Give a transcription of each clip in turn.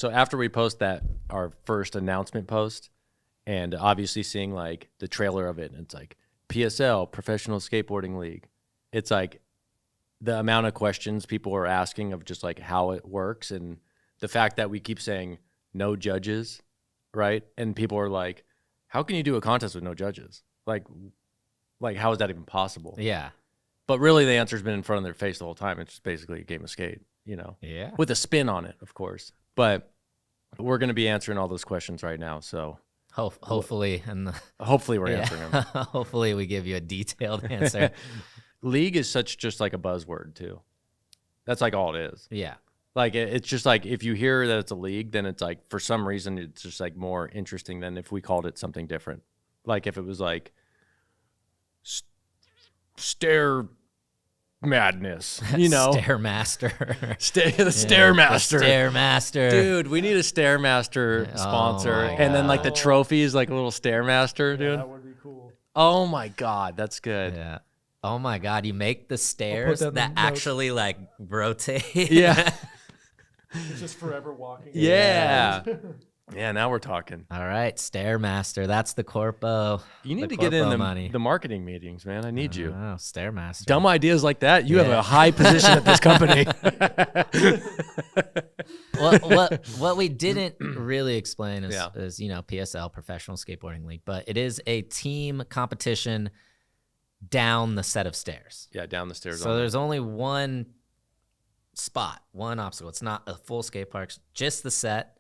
So after we post our first announcement post, and obviously seeing like the trailer of it, and it's like PSL, Professional Skateboarding League. It's like the amount of questions people are asking of just like how it works, and the fact that we keep saying no judges, right? And people are like, how can you do a contest with no judges? Like how is that even possible? Yeah. But really the answer's been in front of their face the whole time. It's just basically a game of skate, Yeah. with a spin on it, of course. But we're going to be answering all those questions right now. So Hopefully, hopefully we're answering them. Hopefully we give you a detailed answer. League is just like a buzzword too. That's like all it is. Yeah. Like it's just like if you hear that it's a league, then it's like for some reason it's just like more interesting than if we called it something different. Like if it was like Stair Madness, Stairmaster. The Stairmaster. Stairmaster. Dude, we need a Stairmaster sponsor. And then like the trophy is like a little Stairmaster, dude. That would be cool. Oh my God, that's good. Yeah. Oh my God, you make the stairs that actually like rotate. Yeah. It's just forever walking. Yeah. Yeah, now we're talking. All right, Stairmaster. That's the corpo. You need to get in the marketing meetings, man. I need you. Oh, Stairmaster. Dumb ideas like that. You have a high position at this company. What we didn't really explain is PSL, Professional Skateboarding League, but it is a team competition down the set of stairs. Yeah, down the stairs. So there's only one spot, one obstacle. It's not a full skate park, just the set.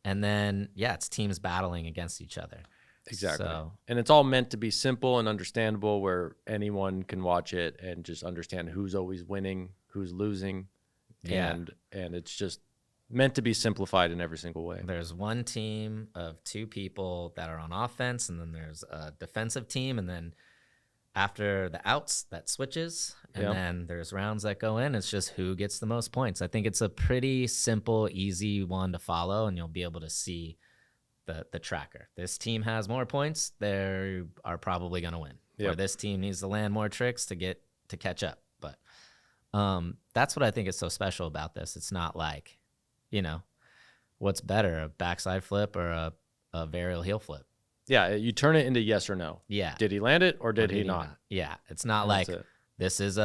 And then, it's teams battling against each other. Exactly. So, and it's all meant to be simple and understandable where anyone can watch it and just understand who's always winning, who's losing. Yeah. And it's just meant to be simplified in every single way. There's one team of two people that are on offense, and then there's a defensive team, and then after the outs, that switches, and then there's rounds that go in. It's just who gets the most points. I think it's a pretty simple, easy one to follow, and you'll be able to see the tracker. This team has more points, they are probably going to win. Or this team needs to land more tricks to catch up. But that's what I think is so special about this. It's not like, what's better, a backside flip or a varial heel flip? Yeah, you turn it into yes or no. Yeah. Did he land it or did he not? Yeah. It's not like this is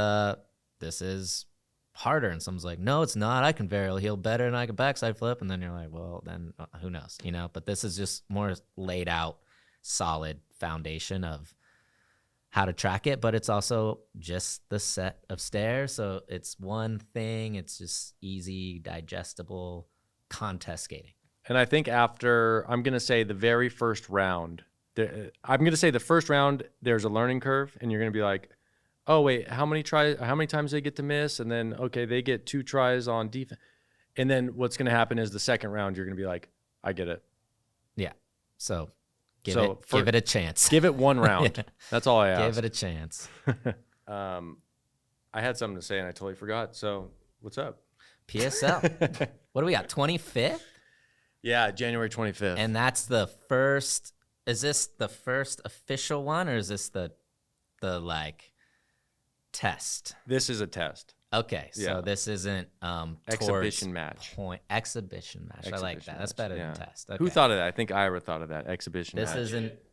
harder, and someone's like, no, it's not. I can varial heel better and I can backside flip, and then you're like, well, then who knows, But this is just more laid out, solid foundation of how to track it, but it's also just the set of stairs. So it's one thing. It's just easy, digestible contest skating. And I think after, I'm going to say the very first round, I'm going to say the first round, there's a learning curve, and you're going to be like, oh, wait, how many times they get to miss? And then, okay, they get 2 tries on defense. And then what's going to happen is the second round, you're going to be like, I get it. Yeah. So give it a chance. Give it one round. That's all I ask. Give it a chance. I had something to say, and I totally forgot. So what's up? PSL. What do we got, 25th? Yeah, January 25th. And that's the first, is this the first official one, or is this the test? This is a test. Okay, so this isn't exhibition match. Exhibition match. I like that. That's better than test. Okay. Who thought of that? I think Ira thought of that. Exhibition match.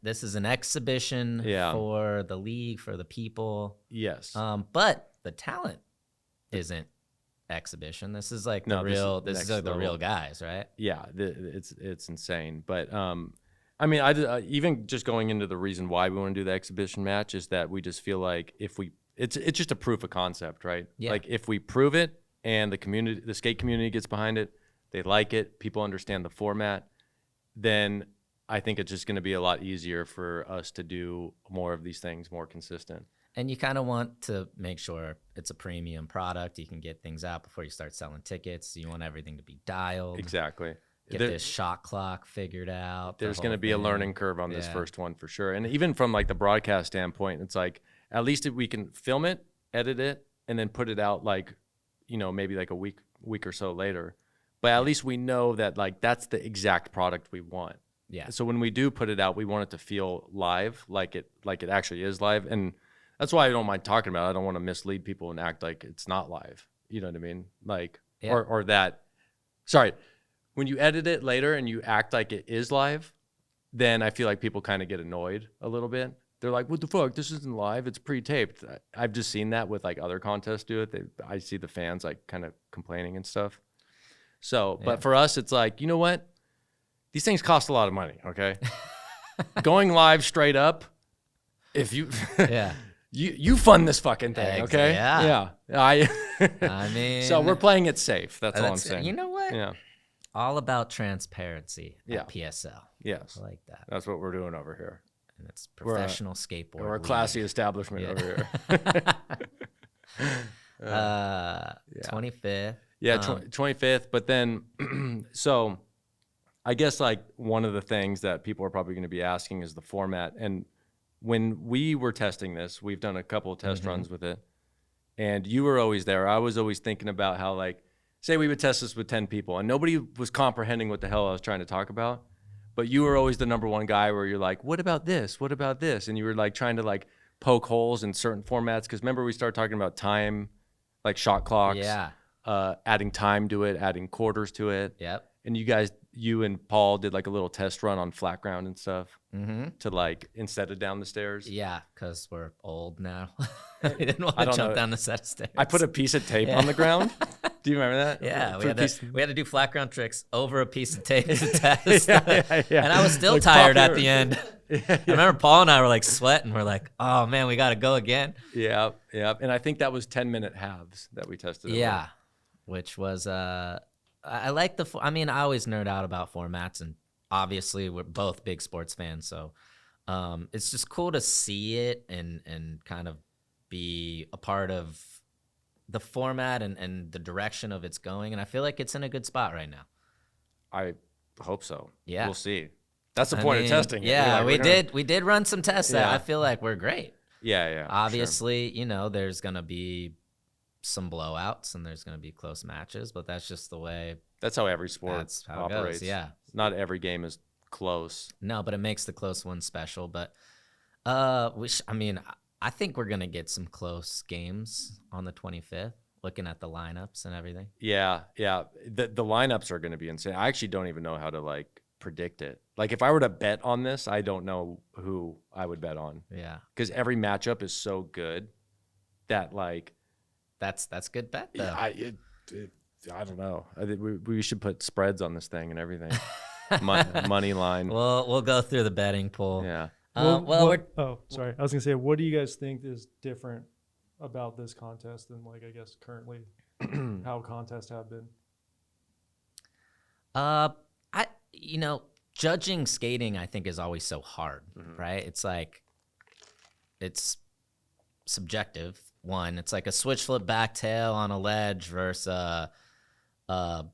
This is an exhibition for the league, for the people. Yes. But the talent isn't exhibition. This is like the real guys, right? Yeah, it's insane. But I mean, even just going into the reason why we want to do the exhibition match is that we just feel like it's just a proof of concept, right? Yeah. Like if we prove it and the skate community gets behind it, they like it, people understand the format, then I think it's just going to be a lot easier for us to do more of these things more consistent. And you kind of want to make sure it's a premium product. You can get things out before you start selling tickets. You want everything to be dialed. Exactly. Get this shot clock figured out. There's going to be a learning curve on this first one for sure. And even from like the broadcast standpoint, it's like at least if we can film it, edit it, and then put it out like, maybe like a week or so later. But at least we know that like that's the exact product we want. Yeah. So when we do put it out, we want it to feel live, like it actually is live. And that's why I don't mind talking about it. I don't want to mislead people and act like it's not live. You know what I mean? Like, or that, sorry, when you edit it later and you act like it is live, then I feel like people kind of get annoyed a little bit. They're like, what the fuck? This isn't live. It's pre-taped. I've just seen that with like other contests do it. I see the fans like kind of complaining and stuff. So, but for us, it's like, you know what? These things cost a lot of money, okay? Going live straight up, if you you fund this fucking thing, okay? Yeah. I mean, so we're playing it safe. That's all I'm saying. You know what? Yeah. All about transparency at PSL. Yes. I like that. That's what we're doing over here. And it's professional skateboard. We're a classy establishment over here. 25th. Yeah, 25th. But then, so I guess like one of the things that people are probably going to be asking is the format. And when we were testing this, we've done a couple of test runs with it. And you were always there. I was always thinking about how, like, say we would test this with 10 people and nobody was comprehending what the hell I was trying to talk about. But you were always the number one guy where you're like, what about this? What about this? And you were like trying to like poke holes in certain formats. Because remember we started talking about time, like shot clocks, adding time to it, adding quarters to it. Yep. And you and Paul did like a little test run on flat ground and stuff to like instead of down the stairs. Yeah, because we're old now. We didn't want to jump down the set of stairs. I put a piece of tape on the ground. Do you remember that? Yeah, we had to do flat ground tricks over a piece of tape to test. And I was still like tired at the end. I remember Paul and I were like sweating. We're like, oh man, we got to go again. Yeah. And I think that was 10-minute halves that we tested. Yeah, which was I like I mean, I always nerd out about formats, and obviously we're both big sports fans, so it's just cool to see it and kind of be a part of the format and the direction of it's going, and I feel like it's in a good spot right now. I hope so. Yeah. We'll see. That's the point of testing. Yeah, we did run some tests that I feel like we're great. Yeah. Obviously, you know, there's going to be some blowouts and there's going to be close matches, but that's just the way. That's how every sport operates. Goes, yeah. Not every game is close. No, but it makes the close ones special. But I think we're going to get some close games on the 25th, looking at the lineups and everything. Yeah. The lineups are going to be insane. I actually don't even know how to like predict it. Like if I were to bet on this, I don't know who I would bet on. Yeah. Because every matchup is so good that like. That's good bet though. I don't know. I think we should put spreads on this thing and everything. Money line. We'll go through the betting pool. Yeah. Sorry. I was gonna say, what do you guys think is different about this contest than like I guess currently how contests have been? Judging skating I think is always so hard, right? It's like it's subjective. One, it's like a switch flip back tail on a ledge versus a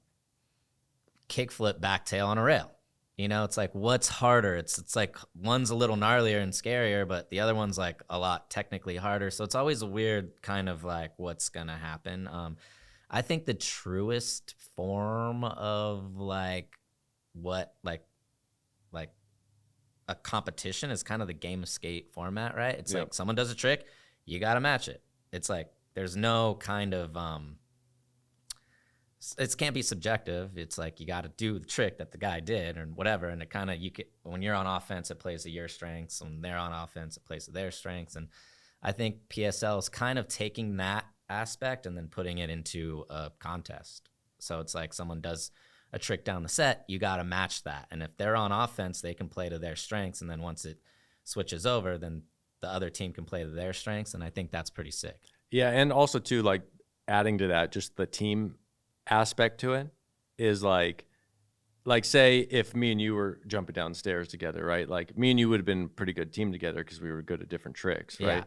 kick flip back tail on a rail. You know, it's like what's harder? It's like one's a little gnarlier and scarier, but the other one's like a lot technically harder. So it's always a weird kind of like what's gonna happen. I think the truest form of like a competition is kind of the game of skate format, right? It's like someone does a trick, you gotta match it. It's like there's no kind of it can't be subjective. It's like you got to do the trick that the guy did or whatever, and it kind of when you're on offense, it plays to your strengths. When they're on offense, it plays to their strengths. And I think PSL is kind of taking that aspect and then putting it into a contest. So it's like someone does a trick down the set, you got to match that. And if they're on offense, they can play to their strengths, and then once it switches over, then the other team can play to their strengths, and I think that's pretty sick. Yeah, and also too, like adding to that, just the team aspect to it is like say if me and you were jumping downstairs together, right? Like me and you would have been a pretty good team together because we were good at different tricks, right? Yeah.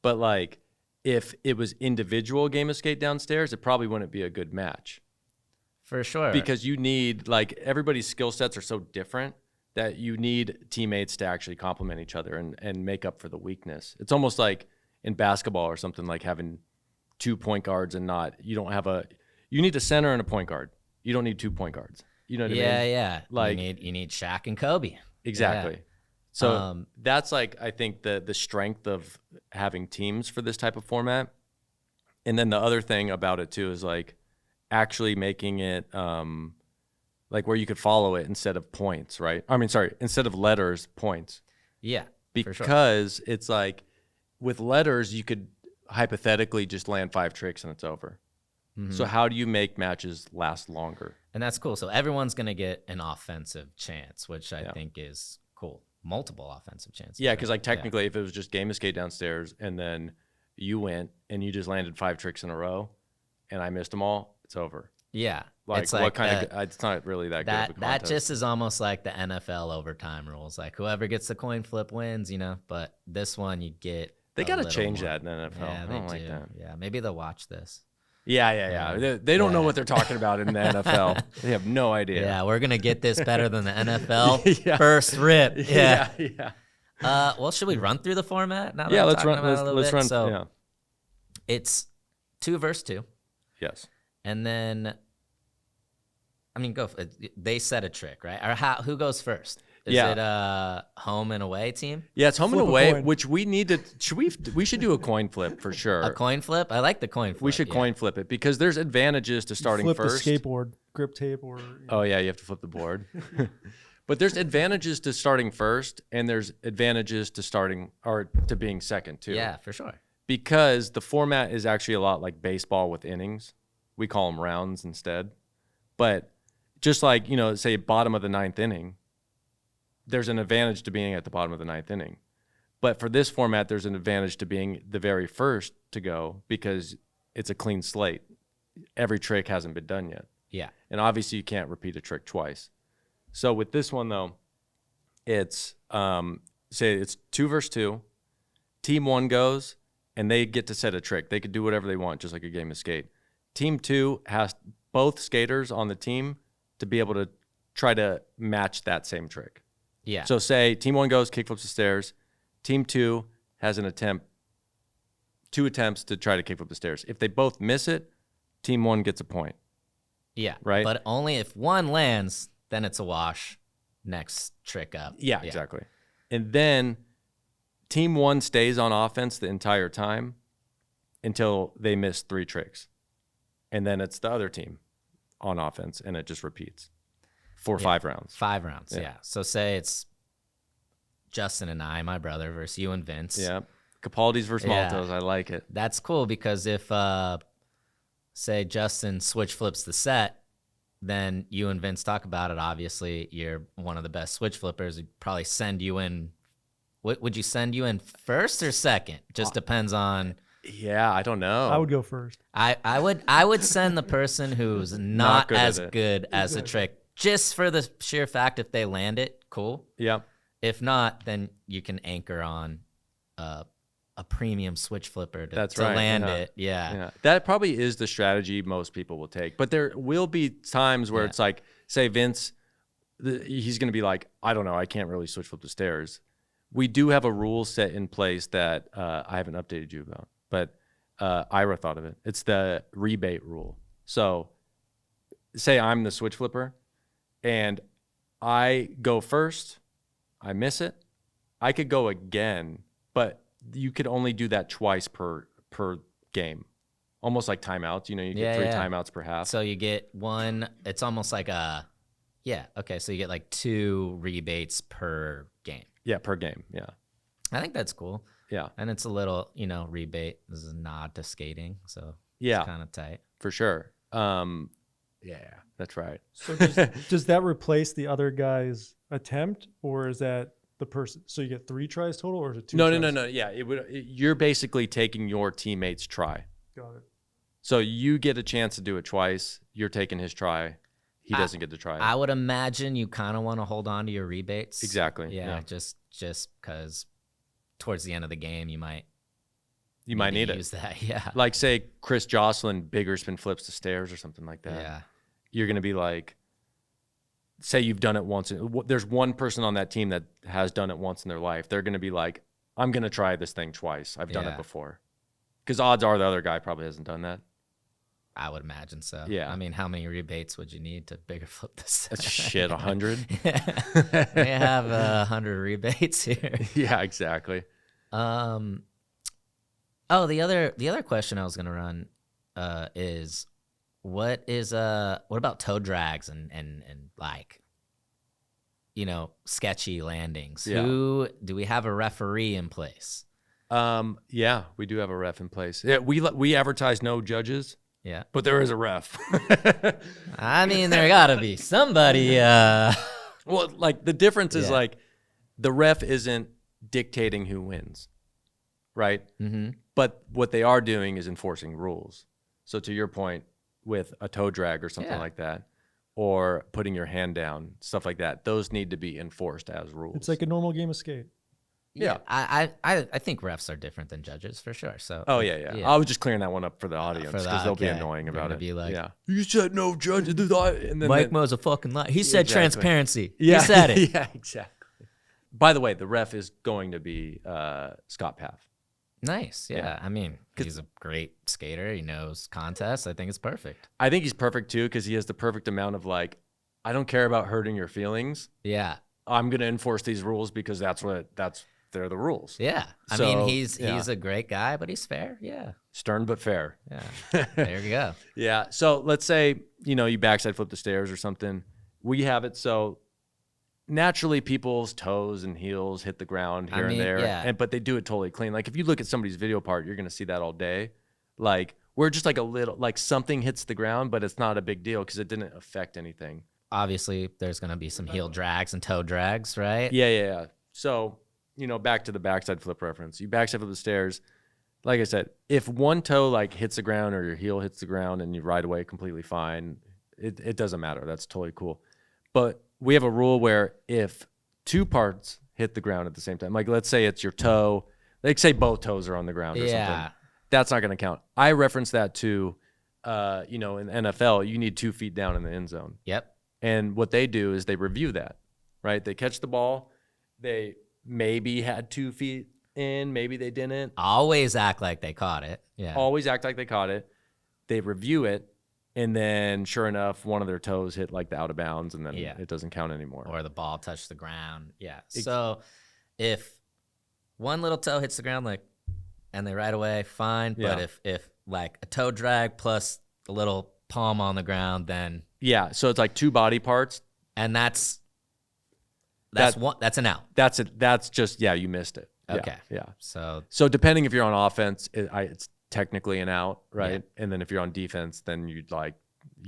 But like if it was individual game of skate downstairs, it probably wouldn't be a good match. For sure. Because you need, like, everybody's skill sets are so different that you need teammates to actually complement each other and make up for the weakness. It's almost like in basketball or something, like having 2 point guards and you need a center and a point guard. You don't need 2 point guards. You know what I mean? Yeah. Like you need Shaq and Kobe. Exactly. Yeah. So that's like, I think the strength of having teams for this type of format. And then the other thing about it too is like actually making it like where you could follow it instead of points, right? I mean, sorry, instead of letters, points. Yeah, for sure. Because it's like with letters, you could hypothetically just land 5 tricks and it's over. So how do you make matches last longer? And that's cool. So everyone's going to get an offensive chance, which I think is cool. Multiple offensive chances. Yeah, because like technically if it was just game of skate downstairs and then you went and you just landed 5 tricks in a row and I missed them all, it's over. Yeah. Like, it's what kind of, it's not really that good of a contest. That just is almost like the NFL overtime rules. Like whoever gets the coin flip wins, but this one you get. They got to change that in the NFL. Yeah, I don't like that. Yeah, maybe they'll watch this. Yeah. They don't know what they're talking about in the NFL. They have no idea. Yeah, we're going to get this better than the NFL. First rip. Yeah. Well, should we run through the format now? That let's run. So it's 2 versus 2. Yes. And then, I mean, they set a trick, right? Or who goes first? Is it a home and away team? Yeah, it's home and Flip a away, coin. which we need to. We should do a coin flip for sure. A coin flip? I like the coin flip. We should coin flip it because there's advantages to starting Flip first. the skateboard grip tape or. Oh yeah, you have to flip the board. But there's advantages to starting first, and there's advantages to starting or to being second too. Yeah, for sure. Because the format is actually a lot like baseball with innings. We call them rounds instead. But just like, say bottom of the 9th inning, there's an advantage to being at the bottom of the 9th inning. But for this format, there's an advantage to being the very first to go because it's a clean slate. Every trick hasn't been done yet. Yeah. And obviously you can't repeat a trick twice. So with this one though, it's say it's 2 versus 2. Team 1 goes and they get to set a trick. They could do whatever they want, just like a game of skate. Team 2 has both skaters on the team to be able to try to match that same trick. Yeah. So say team 1 goes, kickflips the stairs. Team 2 has 2 attempts to try to kickflip the stairs. If they both miss it, team 1 gets a point. Yeah. Right? But only if one lands, then it's a wash. Next trick up. Yeah, exactly. And then team 1 stays on offense the entire time until they miss 3 tricks. And then it's the other team on offense, and it just repeats for 5 rounds. 5 rounds, yeah. So say it's Justin and I, my brother, versus you and Vince. Yeah. Capaldi's versus Maltos. I like it. That's cool because if, say, Justin switch flips the set, then you and Vince talk about it. Obviously, you're one of the best switch flippers. We'd probably send you in. Would you send you in first or second? Just depends on. Yeah, I don't know. I would go first. I would send the person who's not as good as the trick, just for the sheer fact if they land it, cool. Yeah. If not, then you can anchor on a premium switch flipper to land it. Yeah. That probably is the strategy most people will take. But there will be times where it's like, say Vince, he's going to be like, I don't know, I can't really switch flip the stairs. We do have a rule set in place that I haven't updated you about, but Ira thought of it. It's the rebate rule. So say I'm the switch flipper and I go first, I miss it. I could go again, but you could only do that twice per game. Almost like timeouts. You get 3 timeouts per half. So you get one. It's almost like so you get like 2 rebates per game. Yeah, per game. Yeah. I think that's cool. Yeah. And it's a little, rebate. This is a nod to skating. So yeah, it's kind of tight. For sure. Yeah, that's right. So does that replace the other guy's attempt, or is that the person? So you get 3 tries total, or is it 2? No. Yeah, you're basically taking your teammate's try. Got it. So you get a chance to do it twice. You're taking his try. He doesn't get to try it. I would imagine you kind of want to hold on to your rebates. Exactly. Yeah. Just because towards the end of the game, you might need use that. Yeah. Like say Chris Jocelyn bigger spin flips the stairs or something like that. Yeah. You're going to be like, say you've done it once. There's one person on that team that has done it once in their life. They're going to be like, I'm going to try this thing twice. I've done it before. Because odds are the other guy probably hasn't done that. I would imagine so. Yeah. I mean, how many rebates would you need to bigger flip this? That's shit, 100? They have 100 rebates here. Yeah, exactly. The other question I was going to run is, what about toe drags and like, sketchy landings? Yeah. Do we have a referee in place? Yeah, we do have a ref in place. Yeah, we advertise no judges, Yeah. but there is a ref. I mean, there gotta be somebody. Well, like the difference is Yeah. like the ref isn't dictating who wins, right? Mm-hmm. But what they are doing is enforcing rules. So to your point, with a toe drag or something Yeah. like that, or putting your hand down, stuff like that, those need to be enforced as rules. It's like a normal game of skate. Yeah. I think refs are different than judges for sure. So. Oh yeah. I was just clearing that one up for the audience because they'll be annoying They're about gonna it. be like, yeah, you said no judges, and then Mo's a fucking liar. He said Exactly. transparency. yeah, He said it. yeah, exactly. By the way, the ref is going to be Scott Paff. Nice. Yeah. Yeah. I mean, he's a great skater. He knows contests. I think it's perfect. I think he's perfect too because he has the perfect amount of like, I don't care about hurting your feelings. Yeah. I'm going to enforce these rules because they're the rules. Yeah. I So, mean, he's yeah. a great guy, but he's fair. Yeah. Stern but fair. Yeah. There you go. Yeah. So let's say, you backside flip the stairs or something. We have it so naturally people's toes and heels hit the ground here and there. Yeah. But they do it totally clean. Like if you look at somebody's video part, you're going to see that all day. Like we're just like a little, like something hits the ground, but it's not a big deal because it didn't affect anything. Obviously, there's going to be some heel drags and toe drags, right? Yeah. So, back to the backside flip reference. You backside flip the stairs. Like I said, if one toe like hits the ground or your heel hits the ground and you ride away completely fine, it doesn't matter. That's totally cool. But we have a rule where if two parts hit the ground at the same time, like let's say it's your toe, like say both toes are on the ground or something, that's not going to count. I reference that to, in NFL, you need 2 feet down in the end zone. Yep. And what they do is they review that, right? They catch the ball. They maybe had 2 feet in, maybe they didn't. Always act like they caught it. Yeah. Always act like they caught it. They review it. And then sure enough, one of their toes hit like the out of bounds and then it doesn't count anymore. Or the ball touched the ground. Yeah. So if one little toe hits the ground, and they ride away, fine. Yeah. But if like a toe drag plus a little palm on the ground, then yeah. So it's like 2 body parts. and that's That- one. That's an out. That's it. That's just, you missed it. Okay. Yeah. So So depending if you're on offense, it's technically an out, right? And then if you're on defense, then you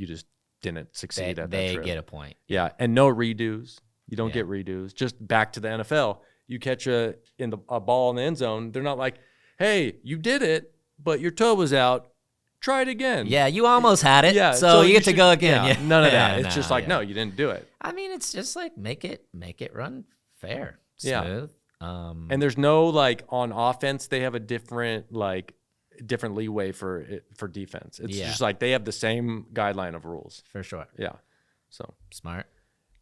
just didn't succeed at that they trip. get a point. Yeah, and no redos. You don't Yeah. get redos. Just back to the NFL. You catch a ball in the end zone. They're not like, hey, you did it, but your toe was out. Try it again. Yeah, you almost had it. Yeah. So you get to should- go again. Yeah. None of Yeah, that. It's just like, no, you didn't do it. I mean, it's just like make it run fair, Yeah. smooth. And there's no on offense. They have a different leeway for defense. It's Yeah. just like they have the same guideline of rules. For sure. Yeah. So. Smart.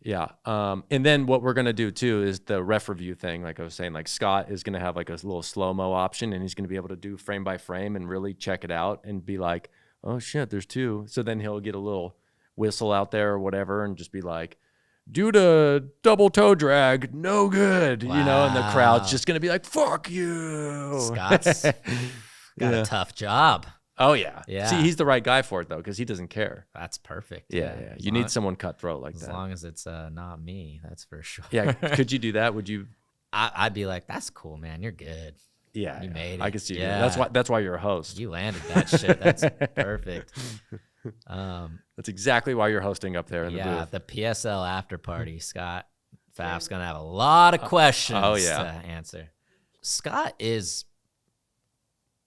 Yeah. And then what we're going to do too is the ref review thing. Like I was saying, like Scott is going to have like a little slow-mo option and he's going to be able to do frame by frame and really check it out and be like, oh shit, there's 2. So then he'll get a little whistle out there or whatever and just be like, due to double toe drag, no good, and the crowd's Wow. just going to be like, fuck you. Scott's got a tough job. Oh yeah. Yeah. See, he's the right guy for it though, because he doesn't care. That's perfect. Yeah. As You long- need someone cutthroat like as that. long as it's not me. That's for sure. Yeah. Could you do that? Would you? I'd be like, that's cool, man. You're good. Yeah, You made I it. can see Yeah. that. That's why you're a host. You landed that shit. That's perfect. That's exactly why you're hosting up there in the Yeah, booth. the PSL after party. Scott Pfaff's gonna have a lot of questions to answer. Scott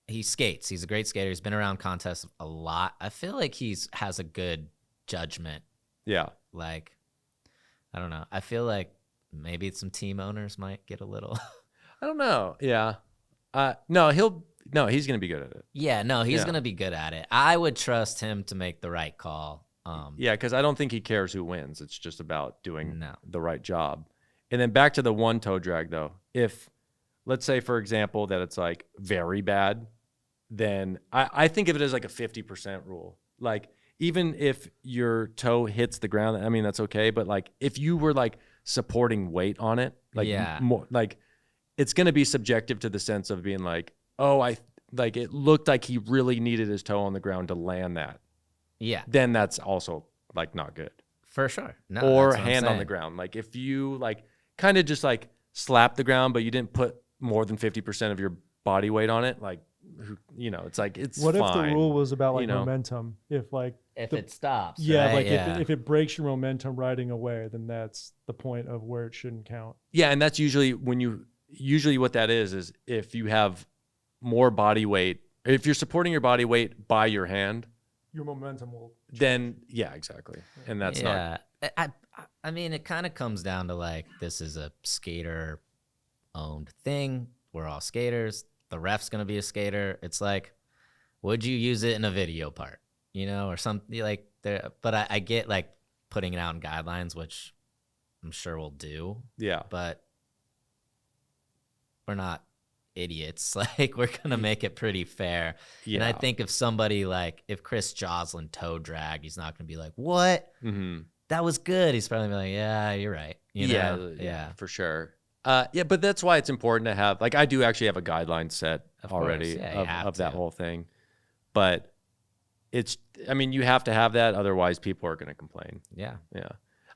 he skates. He's a great skater. He's been around contests a lot. I feel like has a good judgment. Yeah. Like, I don't know. I feel like maybe some team owners might get a little. I don't know. Yeah. No, he's going to be good at it. Yeah, no, he's Yeah. gonna be good at it. I would trust him to make the right call. Yeah, because I don't think he cares who wins. It's just about doing No. the right job. And then back to the one toe drag, though. If, let's say, for example, that it's like very bad, then I think of it as like a 50% rule. Like, even if your toe hits the ground, I mean, that's okay. But like, if you were like supporting weight on it, like, Yeah. more, like, it's going to be subjective to the sense of being like, oh, it looked like he really needed his toe on the ground to land that. Yeah, then that's also like not good. for sure. No, Or that's what I'm hand on the saying. ground. Like if you like kind of just like slap the ground, but you didn't put more than 50% of your body weight on it, like, it's like, it's What if the fine. rule was about like you know? momentum? If like If it stops, yeah, right? like yeah. if it breaks your momentum riding away, then that's the point of where it shouldn't count. Yeah, and that's usually what that is if you have more body weight, if you're supporting your body weight by your hand, Your momentum will. then yeah, exactly. And that's not I mean, it kind of comes down to like, this is a skater owned thing. We're all skaters. The ref's going to be a skater. It's like, would you use it in a video part, or something like there? But I get like putting it out in guidelines, which I'm sure we'll do, yeah. but we're not idiots. Like, we're going to make it pretty fair. Yeah. And I think if Chris Joslin toe drag, he's not going to be like, what? Mhm. That was good. He's probably like, yeah, you're right. Yeah, for sure. Yeah, but that's why it's important to have, like, I do actually have a guideline set Of course, already yeah, you have of that to. whole thing. But you have to have that. Otherwise, people are going to complain. Yeah. Yeah.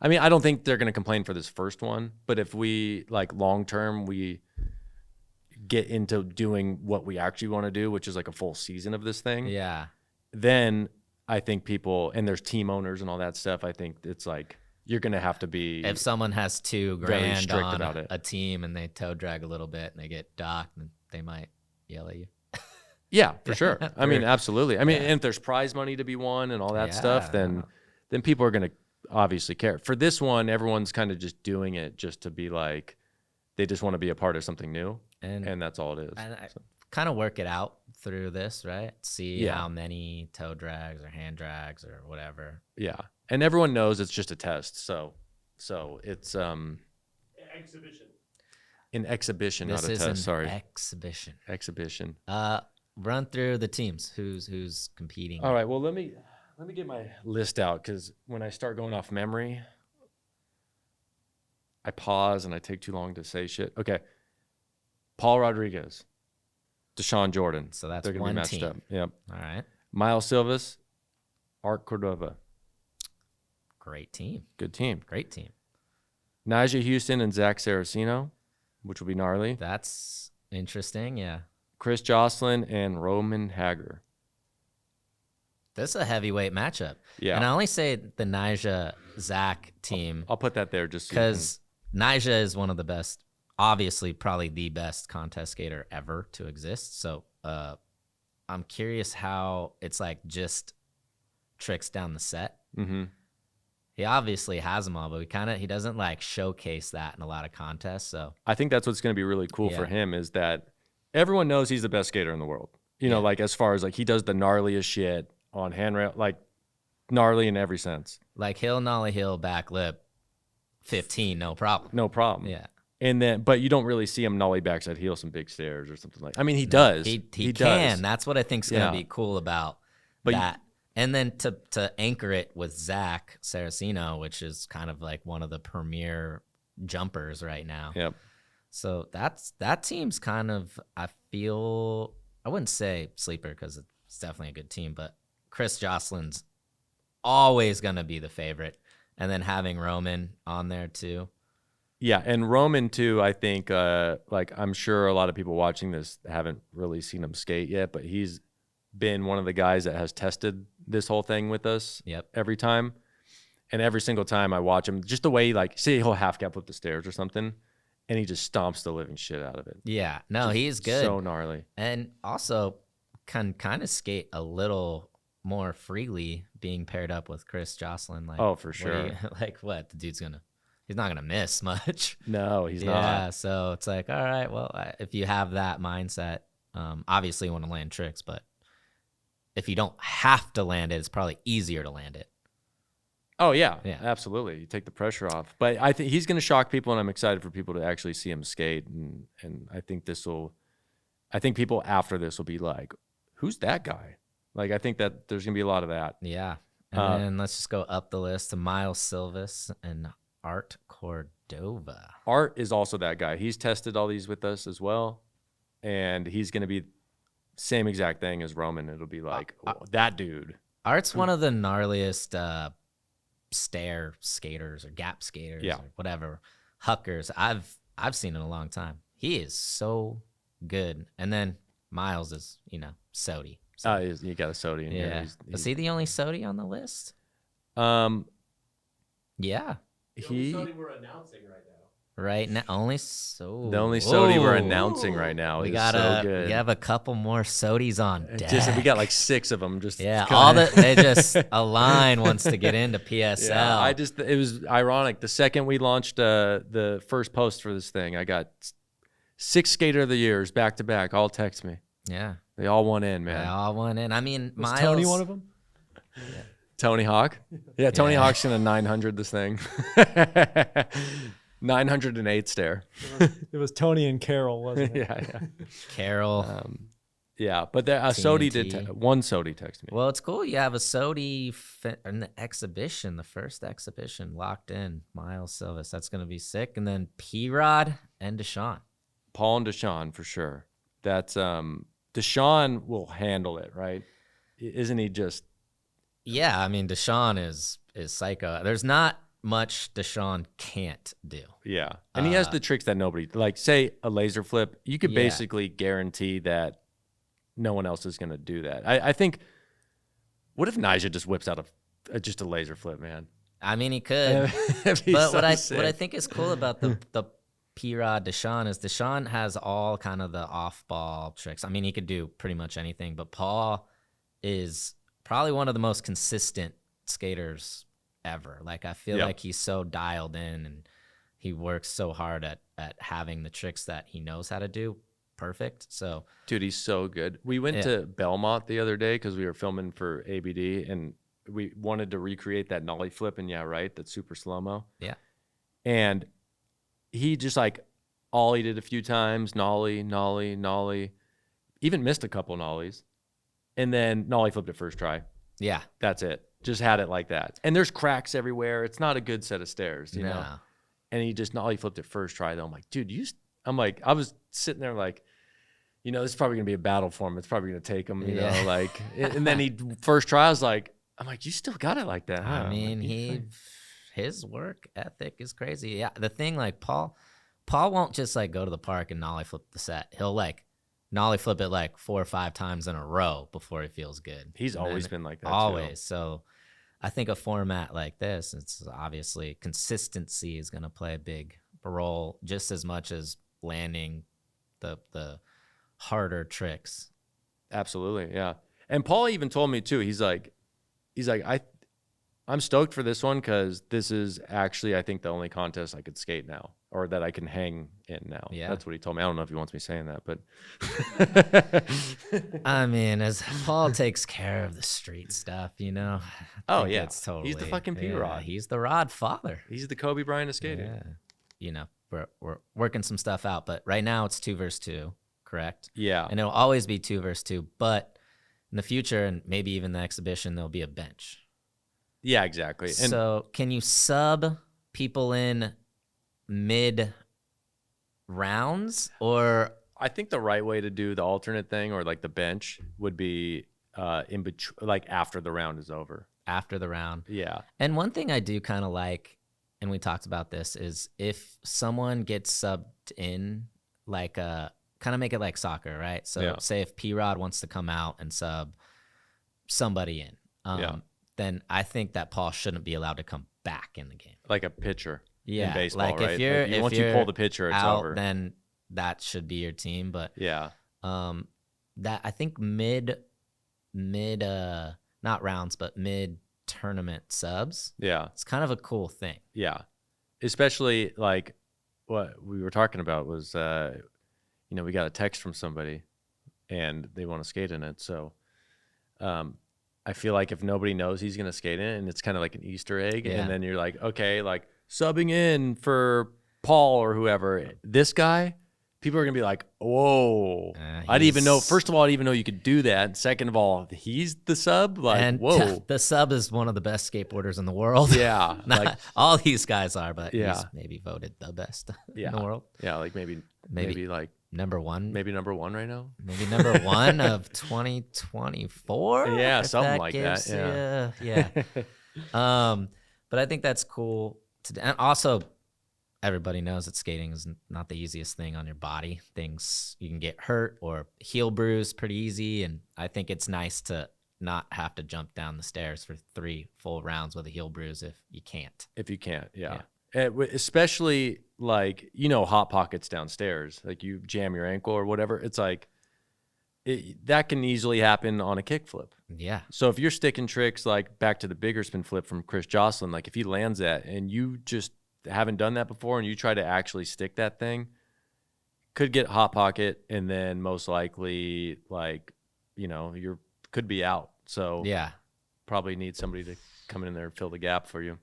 I mean, I don't think they're going to complain for this first one, but if we, like, long term, we get into doing what we actually want to do, which is like a full season of this thing, Yeah. then I think people, and there's team owners and all that stuff, I think it's like, you're going to have to be, If someone has $2 very grand strict on about it. a team and they toe drag a little bit and they get docked, then they might yell at you. yeah, for sure. I mean, absolutely. I mean, Yeah. and if there's prize money to be won and all that Yeah, stuff, yeah. then people are going to obviously care. For this one, everyone's kind of just doing it just to be like, they just want to be a part of something new, and that's all it is. And I So, kind of work it out through this, right? See Yeah. how many toe drags or hand drags or whatever. yeah, and everyone knows it's just a test. So it's Exhibition. an exhibition, This not a is test. an Sorry, exhibition. exhibition. Run through the teams. Who's competing? All right. Well, let me get my list out, because when I start going off memory, I pause and I take too long to say shit. Okay. Paul Rodriguez, Deshaun Jordan. So that's They're gonna one be matched team. up. Yep. All right. Miles Silvas, Art Cordova. Great team. Good team. Great team. Nyjah Houston and Zach Saraceno, which will be gnarly. That's interesting. Yeah. Chris Joslin and Roman Hager. This is a heavyweight matchup. Yeah. And I only say the Nyjah Zach team I'll put that there just so you can- because Nyjah is one of the best, obviously probably the best contest skater ever to exist. So I'm curious how it's like just tricks down the set. Mhm. He obviously has them all, but he doesn't like showcase that in a lot of contests. So I think that's what's going to be really cool for Yeah. him, is that everyone knows he's the best skater in the world. You know, Yeah. like as far as like he does the gnarliest shit on handrail, like gnarly in every sense. like he'll nollie hill back-lip 15, no problem. No problem. Yeah. And then, but you don't really see him nollie backside heel some big stairs or something like. I mean, he does. He does. can. That's what I think's gonna Yeah. be cool about But that. And then to anchor it with Zach Saraceno, which is kind of like one of the premier jumpers right now. Yep. So that team's kind of, I feel, I wouldn't say sleeper because it's definitely a good team, but Chris Joslin's always gonna be the favorite. And then having Roman on there too. Yeah, and Roman too. I think, like I'm sure a lot of people watching this haven't really seen him skate yet, but he's been one of the guys that has tested this whole thing with us. Yep. Every time, and every single time I watch him, just the way like, say he'll half cap up the stairs or something, and he just stomps the living shit out of it. Yeah. No, he's good. So gnarly. And also can kind of skate a little more freely being paired up with Chris Joslin. Like, Oh, for what do sure. like what? The dude's he's not gonna miss much. No, he's Yeah. not. So it's like, all right, well, if you have that mindset, obviously you want to land tricks, but if you don't have to land it, it's probably easier to land it. Oh yeah, Yeah. absolutely. You take the pressure off. But I think he's going to shock people, and I'm excited for people to actually see him skate. And I think people after this will be like, "Who's that guy?" Like I think that there's going to be a lot of that. Yeah. And then let's just go up the list to Miles Silvas and Art Cordova. Art is also that guy. He's tested all these with us as well, and he's going to be same exact thing as Roman. It'll be like that dude. Art's one of the gnarliest stair skaters or gap skaters Yeah. or whatever, huckers I've seen in a long time. He is so good. And then Miles is, Sodi. So, You got a Sodi in here. yeah. Is he the only Sodi on the list? Um, Yeah. he we're announcing right now. Right now, only so. the only Sodi we're Ooh. announcing right now We is got so good. We have a couple more Sodis on deck. We got like 6 of them. Just Yeah, kinda- they just Align wants to get into PSL. Yeah, it was ironic. The second we launched the first post for this thing, I got 6 skater of the years back to back. All text me. Yeah, They all went in, man. they all went in. I mean, Was Miles. Tony one of them? Tony Hawk. Yeah, Tony Yeah. Hawk's gonna 900 this thing. 908 stair. It was Tony and Carol, wasn't it? Yeah. Carol. Yeah, but Sodi did TNT. one Sodi text me. Well, it's cool. You have a Sodi in the exhibition, the first exhibition, locked in. Miles Silvis. That's going to be sick. And then P-Rod and Deshaun. Paul and Deshaun for sure. That's Deshaun will handle it, right? Isn't he just? Yeah, I mean, Deshaun is psycho. There's not much Deshaun can't do. Yeah, and he has the tricks that nobody like. Say a laser flip, you could Yeah. basically guarantee that no one else is going to do that. I think. What if Nyjah just whips out just a laser flip, man? I mean, he could. That'd be But so what I sick. think is cool about the P-Rod Deshaun is Deshaun has all kind of the off-ball tricks. I mean, he could do pretty much anything, but Paul is probably one of the most consistent skaters ever. Like, I feel Yep. like he's so dialed in and he works so hard at having the tricks that he knows how to do perfect. So, Dude, he's so good. We went Yeah. to Belmont the other day because we were filming for ABD, and we wanted to recreate that nollie flip, and that super slow-mo. yeah. And he just like ollied it a few times, nollie, even missed a couple nollies, and then nollie flipped it first try. Yeah. That's it. Just had it like that. And there's cracks everywhere. It's not a good set of stairs, you know? No. And he just nollie flipped it first try, though. I'm like, dude, I was sitting there like, this is probably going to be a battle for him. It's probably going to take him, Yeah. like, and then he first try, I was like, I'm like, you still got it like that, huh? I I'm mean, like, his work ethic is crazy. Yeah, the thing like Paul won't just like go to the park and nollie flip the set. He'll like nollie flip it like 4 or 5 times in a row before he feels good. He's And always then- been like that, too. always. So I think a format like this, it's obviously consistency is going to play a big role just as much as landing the harder tricks. Absolutely, yeah. And Paul even told me too. He's like, I'm stoked for this one because this is actually, I think, the only contest I could skate now, or that I can hang in now. Yeah. That's what he told me. I don't know if he wants me saying that, but I mean, as Paul takes care of the street stuff, I Oh, think yeah. it's totally. He's the fucking P-Rod. He's the Rod father. he's the Kobe Bryant of skating. Yeah. We're working some stuff out, but right now it's 2 versus 2, correct? Yeah. And it'll always be 2 versus 2, but in the future and maybe even the exhibition, there'll be a bench. Yeah, exactly. And So can you sub people in mid rounds or I think the right way to do the alternate thing, or like the bench, would be in between, like after the round is over. after the round? Yeah. And one thing I do kind of like, and we talked about this, is if someone gets subbed in, like kind of make it like soccer, right? So Yeah. say if P-Rod wants to come out and sub somebody in, Yeah. then I think that Paul shouldn't be allowed to come back in the game. Like a pitcher Yeah, in baseball, like right? if you're Like, once you pull the pitcher, it's out, over. then that should be your team. But Yeah. that I think mid not rounds, but mid tournament subs, Yeah. it's kind of a cool thing. Yeah. Especially like what we were talking about was, we got a text from somebody and they want to skate in it. So I feel like if nobody knows he's going to skate in it, and it's kind of like an Easter egg, Yeah. and then you're like, okay, like subbing in for Paul or whoever, this guy, people are going to be like, whoa, I didn't even know. He's- First of all, I didn't even know you could do that. Second of all, he's the sub. Like, And whoa. the sub is one of the best skateboarders in the world. Yeah. Not like, all these guys are, but Yeah. he's maybe voted the best Yeah. in the world. yeah. Like maybe Maybe. like number one. Maybe number one right now. Maybe number one of 2024. Yeah, if something that like gives that. you- yeah. But I think that's cool. And also, everybody knows that skating is not the easiest thing on your body. Things you can get hurt or heel bruise pretty easy, and I think it's nice to not have to jump down the stairs for 3 full rounds with a heel bruise if you can't. If you can't, yeah. Especially like, hot pockets downstairs, like you jam your ankle or whatever. It's like that can easily happen on a kickflip. Yeah. So if you're sticking tricks, like back to the bigger spin flip from Chris Jocelyn, like if he lands that and you just haven't done that before and you try to actually stick that thing, could get hot pocket, and then most likely like, you're could be out. So Yeah. probably need somebody to come in there and fill the gap for you.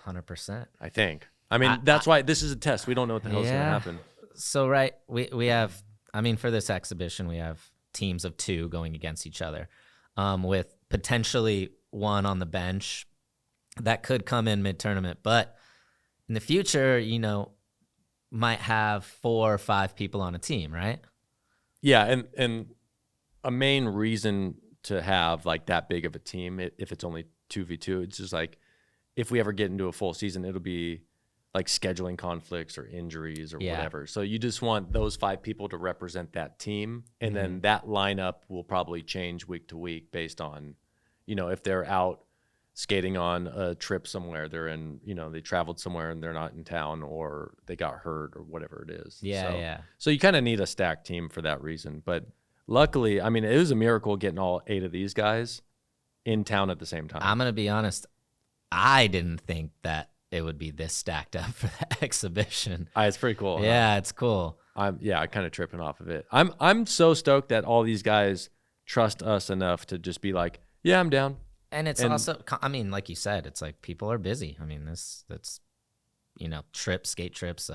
100%. I think. I mean, that's why this is a test. We don't know what the hell's going to Yeah. happen. So, right, we have, I mean, for this exhibition, we have teams of 2 going against each other, with potentially one on the bench that could come in mid-tournament. But in the future, might have 4 or 5 people on a team, right? Yeah, and a main reason to have like that big of a team, if it's only 2v2, it's just like if we ever get into a full season, it'll be like scheduling conflicts or injuries or whatever. So you just want those 5 people to represent that team, and then that lineup will probably change week to week based on, if they're out skating on a trip somewhere, they're in, they traveled somewhere and they're not in town, or they got hurt or whatever it is. So you kind of need a stacked team for that reason. But luckily, I mean, it was a miracle getting all 8 of these guys in town at the same time. I'm going to be honest. I didn't think that it would be this stacked up for the exhibition. It's pretty cool. Yeah, it's cool. I'm kind of tripping off of it. I'm so stoked that all these guys trust us enough to just be like, yeah, I'm down. And it's also, I mean, like you said, it's like people are busy. I mean, that's skate trips,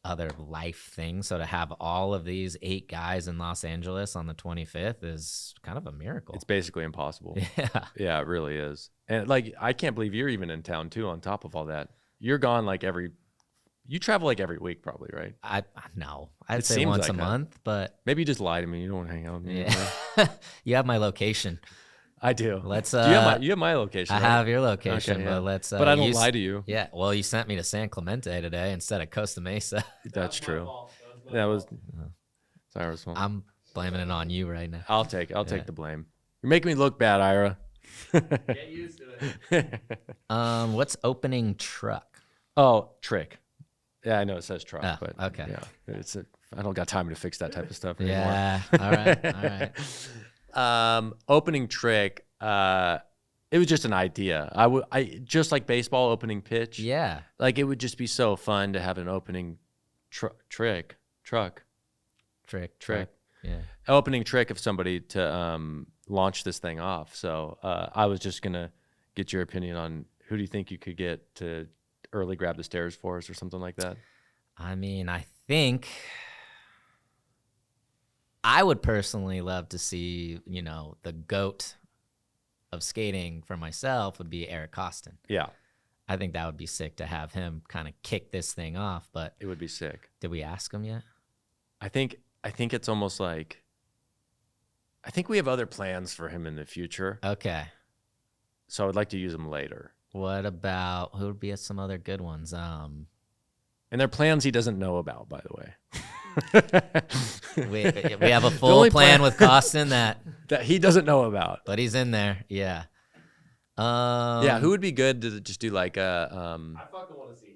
other life things. So to have all of these 8 guys in Los Angeles on the 25th is kind of a miracle. It's basically impossible. Yeah. Yeah, it really is. And like, I can't believe you're even in town too, on top of all that. You're gone like you travel like every week probably, right? No, I'd It say seems once like a that. month, but Maybe you just lie to me. You don't want to hang out with me. yeah. You have my location. I do. Let's, Do you have my location, I right? have your location, Okay, yeah. but let's, But I don't lie to you. Yeah. Well, you sent me to San Clemente today instead of Costa Mesa. That's true. That was Ira's fault. I'm blaming it on you right now. I'll take the blame. You're making me look bad, Ira. Get used to it. What's opening truck? Oh, trick. Yeah, I know it says truck, Oh, but okay. yeah, I don't got time to fix that type of stuff anymore. Yeah. All right. All right. Opening trick. It was just an idea. I just like baseball opening pitch. Yeah. Like it would just be so fun to have an opening trick. Yeah. Opening trick of somebody to launch this thing off. So I was just gonna get your opinion on who do you think you could get to early grab the stairs for us or something like that. I mean, I think I would personally love to see, the GOAT of skating for myself would be Eric Costin. Yeah, I think that would be sick to have him kind of kick this thing off. But it would be sick. did we ask him yet? I think it's almost like I think we have other plans for him in the future. Okay. So I'd like to use him later. What about who would be some other good ones? And they're plans he doesn't know about, by the way. We have a The full only plan plan- with Costin that he doesn't know about. but he's in there. Yeah. Yeah, who would be good to just do like a I fucking want to see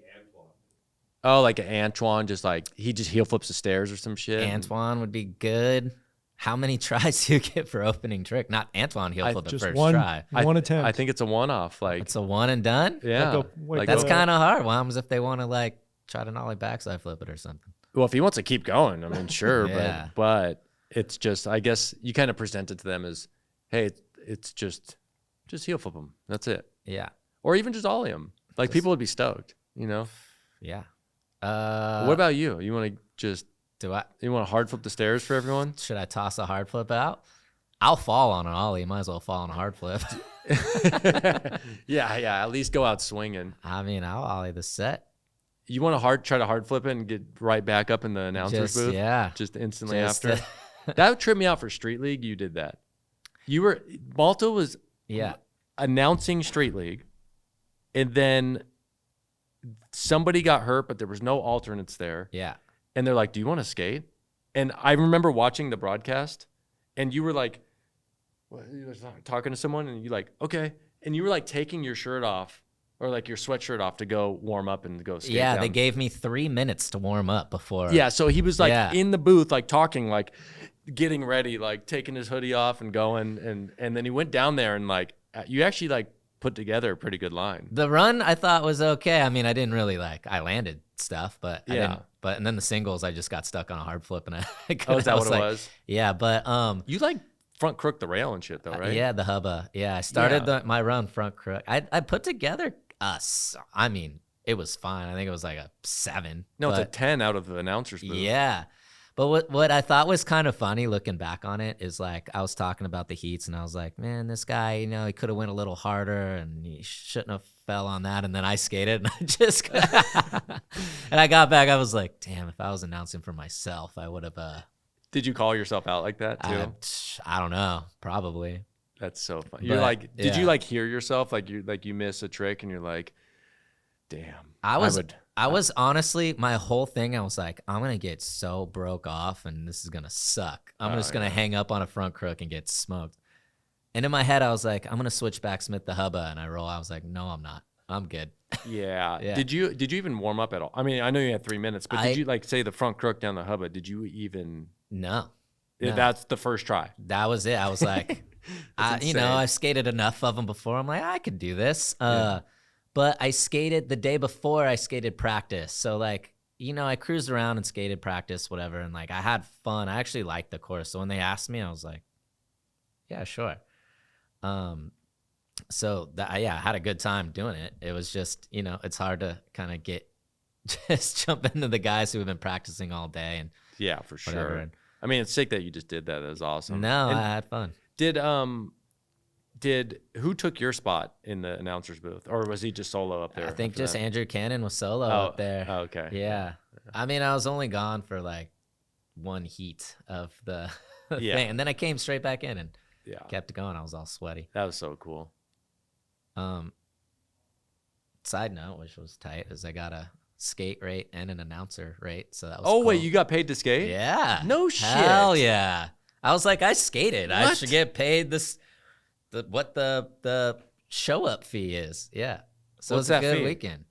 Antoine. like an Antoine, just like he just heel flips the stairs or some shit. Antoine would be good. How many tries do you get for opening trick? Not Antoine heel flip the Just first one try. attempt. I think it's a one-off. Like It's a one and done. yeah, That's kind of hard. What happens if they want to like try to nollie backside flip it or something? well, if he wants to keep going, I mean, sure, Yeah. but it's just I guess you kind of present it to them as, hey, it's just heel flip them. That's it, Yeah. or even just ollie them. Like people would be stoked, Yeah. what about you? You want to just you want to hard flip the stairs for everyone? Should I toss a hard flip out? I'll fall on an ollie. Might as well fall on a hard flip. yeah. At least go out swinging. I mean, I'll ollie the set. you want to try to hard flip it and get right back up in the announcer's booth? Yeah. Just instantly Just, after. That would trip me out for Street League. You did that. Malto was Yeah. announcing Street League, and then somebody got hurt, but there was no alternates there. Yeah. And they're like, "Do you want to skate?" And I remember watching the broadcast, and you were like, you were talking to someone, and you like, "Okay," and you were like taking your shirt off or like your sweatshirt off to go warm up and go skate. Yeah, down. they gave me 3 minutes to warm up before. Yeah, so he was like Yeah. in the booth, like talking, like getting ready, like taking his hoodie off and going, and then he went down there and like you actually like put together a pretty good line. The run I thought was okay. I mean, I didn't really I landed stuff, but I Yeah. didn't. But and then the singles, I just got stuck on a hard flip and I Oh, is that what it like, was? Yeah, but You like front crook the rail and shit though, right? yeah, the hubba. Yeah, I started Yeah. my run front crook. I put together us. I mean, it was fine. I think it was like a 7. No, it's a but 10 out of the announcer's booth. yeah. But what I thought was kind of funny looking back on it is like I was talking about the heats and I was like, man, this guy, you know, he could have went a little harder and he shouldn't have fell on that. And then I skated and I just and I got back. I was like, damn, if I was announcing for myself, I would have. Did you call yourself out like that too? I don't know, probably. That's so funny. You're But, like, did you yeah. like hear yourself like you miss a trick and you're like, damn. I was honestly, my whole thing, I was like, I'm going to get so broke off and this is going to suck. I'm just going to hang up on a front crook and get smoked. And in my head, I was like, I'm going to switch back Smith the hubba and I roll. I was like, no, I'm not. I'm good. Yeah. Yeah. Did you even warm up at all? I mean, I know you had 3 minutes, but I- did you like say the front crook down the hubba? Did you even? No. No. That's the first try. That was it. I was like, insane. I've skated enough of them before. I'm like, I could do this. But I skated the day before I skated practice. So like, I cruised around and skated practice, whatever. And like, I had fun. I actually liked the course. So when they asked me, I was like, yeah, sure. So I had a good time doing it. It was just, it's hard to kind of just jump into the guys who have been practicing all day and Yeah, for sure. whatever. I mean, it's sick that you just did that. That was awesome. No, And I had fun. did who took your spot in the announcer's booth, or was he just solo up there? I think after just that? Andrew Cannon was solo up there. Oh, okay. Yeah. I mean, I was only gone for like one heat of the Yeah. thing. And then I came straight back in and Yeah. kept going. I was all sweaty. That was so cool. Side note, which was tight, is I got a skate rate and an announcer rate. So that was Oh cool. wait, you got paid to skate? Yeah. No Hell shit. yeah. I was like, I skated. I What? should get paid what the show up fee is. Yeah. So What's it was a that good fee? weekend.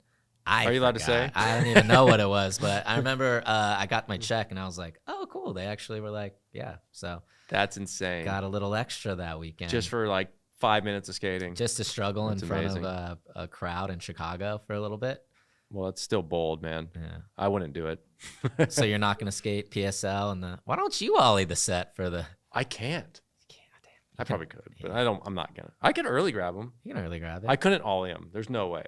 Are you allowed to say? I didn't even know what it was, but I remember I got my check and I was like, oh, cool. They actually were like, yeah. So That's insane. got a little extra that weekend. Just for like 5 minutes of skating. Just to struggle That's in front amazing. of a crowd in Chicago for a little bit. Well, it's still bold, man. Yeah. I wouldn't do it. So you're not going to skate PSL and why don't you ollie the set for the, I can't. damn, I probably could, but I'm not gonna. I could early grab them. you can really grab it. I couldn't ollie them. There's no way.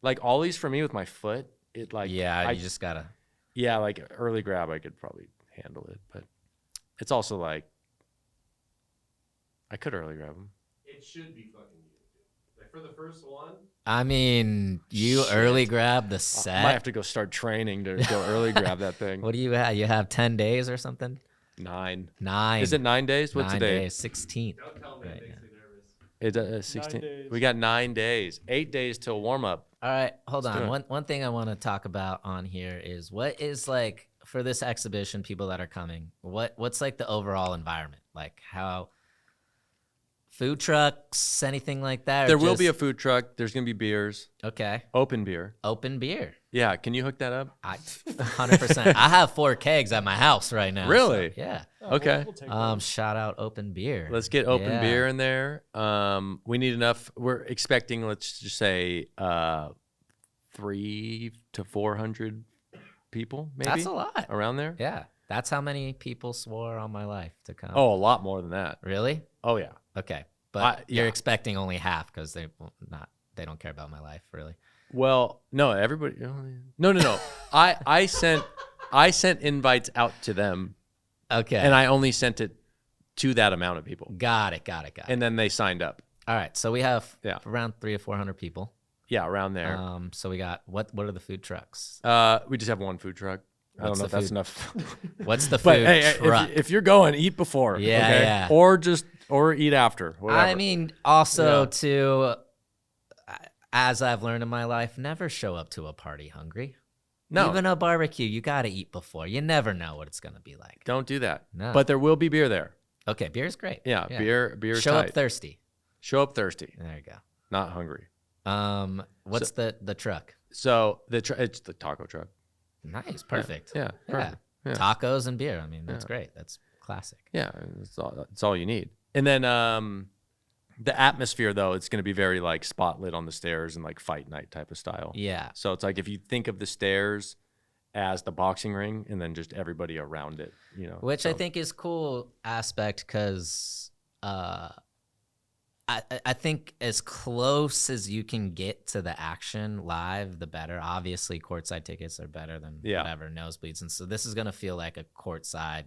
Like ollies for me with my foot, it like yeah, you just got to. yeah, like early grab, I could probably handle it, but it's also like I could early grab them. It should be fucking you. Like for the first one, I mean, you Shit. early grab the I set. might have to go start training to go early grab that thing. What do you have? You have 10 days or something? 9. 9. Is it 9 days? What's 9 the day? days, 16th. don't tell me Right, it makes yeah. me nervous. It's 16. days. We got 9 days. 8 days till warm up. All right, hold Let's do on. it. One thing I want to talk about on here is what is like for this exhibition, people that are coming, what's like the overall environment? Like how food trucks, anything like that? or There will be a just- food truck. There's gonna be beers, okay, open beer. open beer. Yeah, can you hook that up? 100%. I have 4 kegs at my house right now. so, Really? yeah. Oh, Okay. we'll take one. Shout out open beer. Let's get open Yeah. beer in there. We need enough. We're expecting, let's just say, 300 to 400 people, maybe. That's a lot. Around there. Yeah, that's how many people swore on my life to come. Oh, a lot more than that. really? Oh yeah. Okay, but you're yeah. expecting only half because they don't care about my life really. Well, no, everybody. No. I sent invites out to them, Okay, and I only sent it to that amount of people, got it. and then they signed up. All right, so we have Yeah. around 300 or 400 people. Yeah, around there. So we got what are the food trucks? We just have one food truck. I don't What's know the if that's food- enough. What's the But food hey, truck? if you're going, eat before. Yeah, okay? yeah. Or eat after. Whatever. I mean, also Yeah. too, as I've learned in my life, never show up to a party hungry. no, Even a barbecue, you got to eat before. You never know what it's going to be like. don't do that. No. But there will be beer there. Okay, beer's great. Yeah, beer. Show tight. up thirsty. Show up thirsty, There you go. not hungry. What's the truck? So it's the taco truck. Nice, perfect. Yeah, perfect. Yeah. Tacos and beer. I mean, that's great. That's classic. Yeah, it's all you need. And then the atmosphere though, it's going to be very like spotlit on the stairs and like fight night type of style. Yeah. So it's like if you think of the stairs as the boxing ring and then just everybody around it, you know. Which I so- think is cool aspect because I think as close as you can get to the action live, the better. Obviously, courtside tickets are better than Yeah. whatever nosebleeds, and so this is gonna feel like a courtside,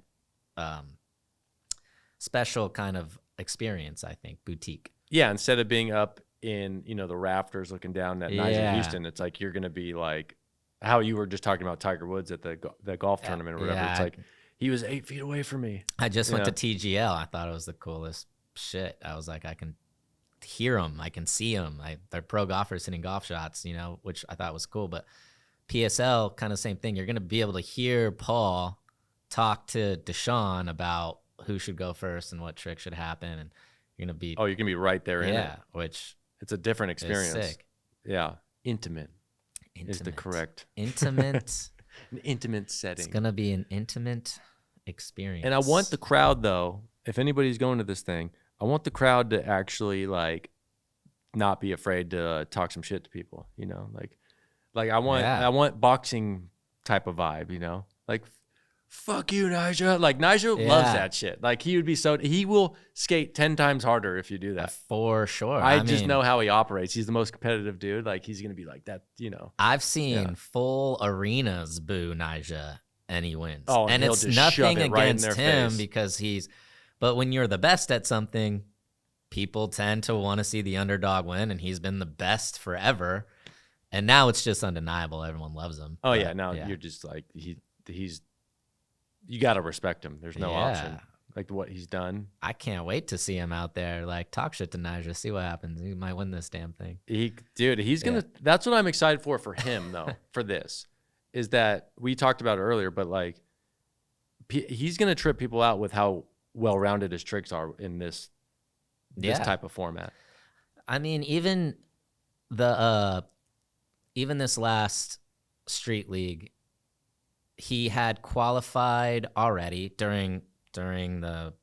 special kind of experience. I think boutique. Yeah, instead of being up in, the rafters looking down at Nice Yeah. in Houston, it's like you're going to be like how you were just talking about Tiger Woods at the golf tournament or whatever. Yeah. It's like he was 8 feet away from me. I just went Yeah. to TGL. I thought it was the coolest shit. I was like, I can hear them, I can see them. They're pro golfers hitting golf shots, which I thought was cool. But PSL, kind of same thing. You're going to be able to hear Paul talk to Deshaun about who should go first and what trick should happen, and you're going to be Oh, you can be right there in it. yeah, which It's a different is experience. sick. Yeah, intimate is the Intimate. correct Intimate. an intimate It's setting. going to be an intimate experience. And I want the crowd though, if anybody's going to this thing, I want the crowd to actually like not be afraid to talk some shit to people, Like I want boxing type of vibe, Like fuck you, Nigel. Like Nigel loves Yeah. that shit. Like he will skate 10 times harder if you do that. for sure. I just mean, know how he operates. He's the most competitive dude. Like he's gonna be like that, I've seen Yeah. full arenas boo Nyjah and he wins. Oh, and and he'll it's just shove nothing it right in against their him face. because but when you're the best at something, people tend to want to see the underdog win, and he's been the best forever. And now it's just undeniable. Everyone loves him. Oh But, yeah, now you're just like he's you gotta respect him. There's no option. Yeah. Like what he's done. I can't wait to see him out there. Like, talk shit to Nyjah, see what happens. He might win this damn thing. He's gonna. That's what I'm excited for him though. For this, is that we talked about it earlier, but like, he's gonna trip people out with how well-rounded his tricks are in this Yeah. type of format. I mean, even this last street league, he had qualified already during the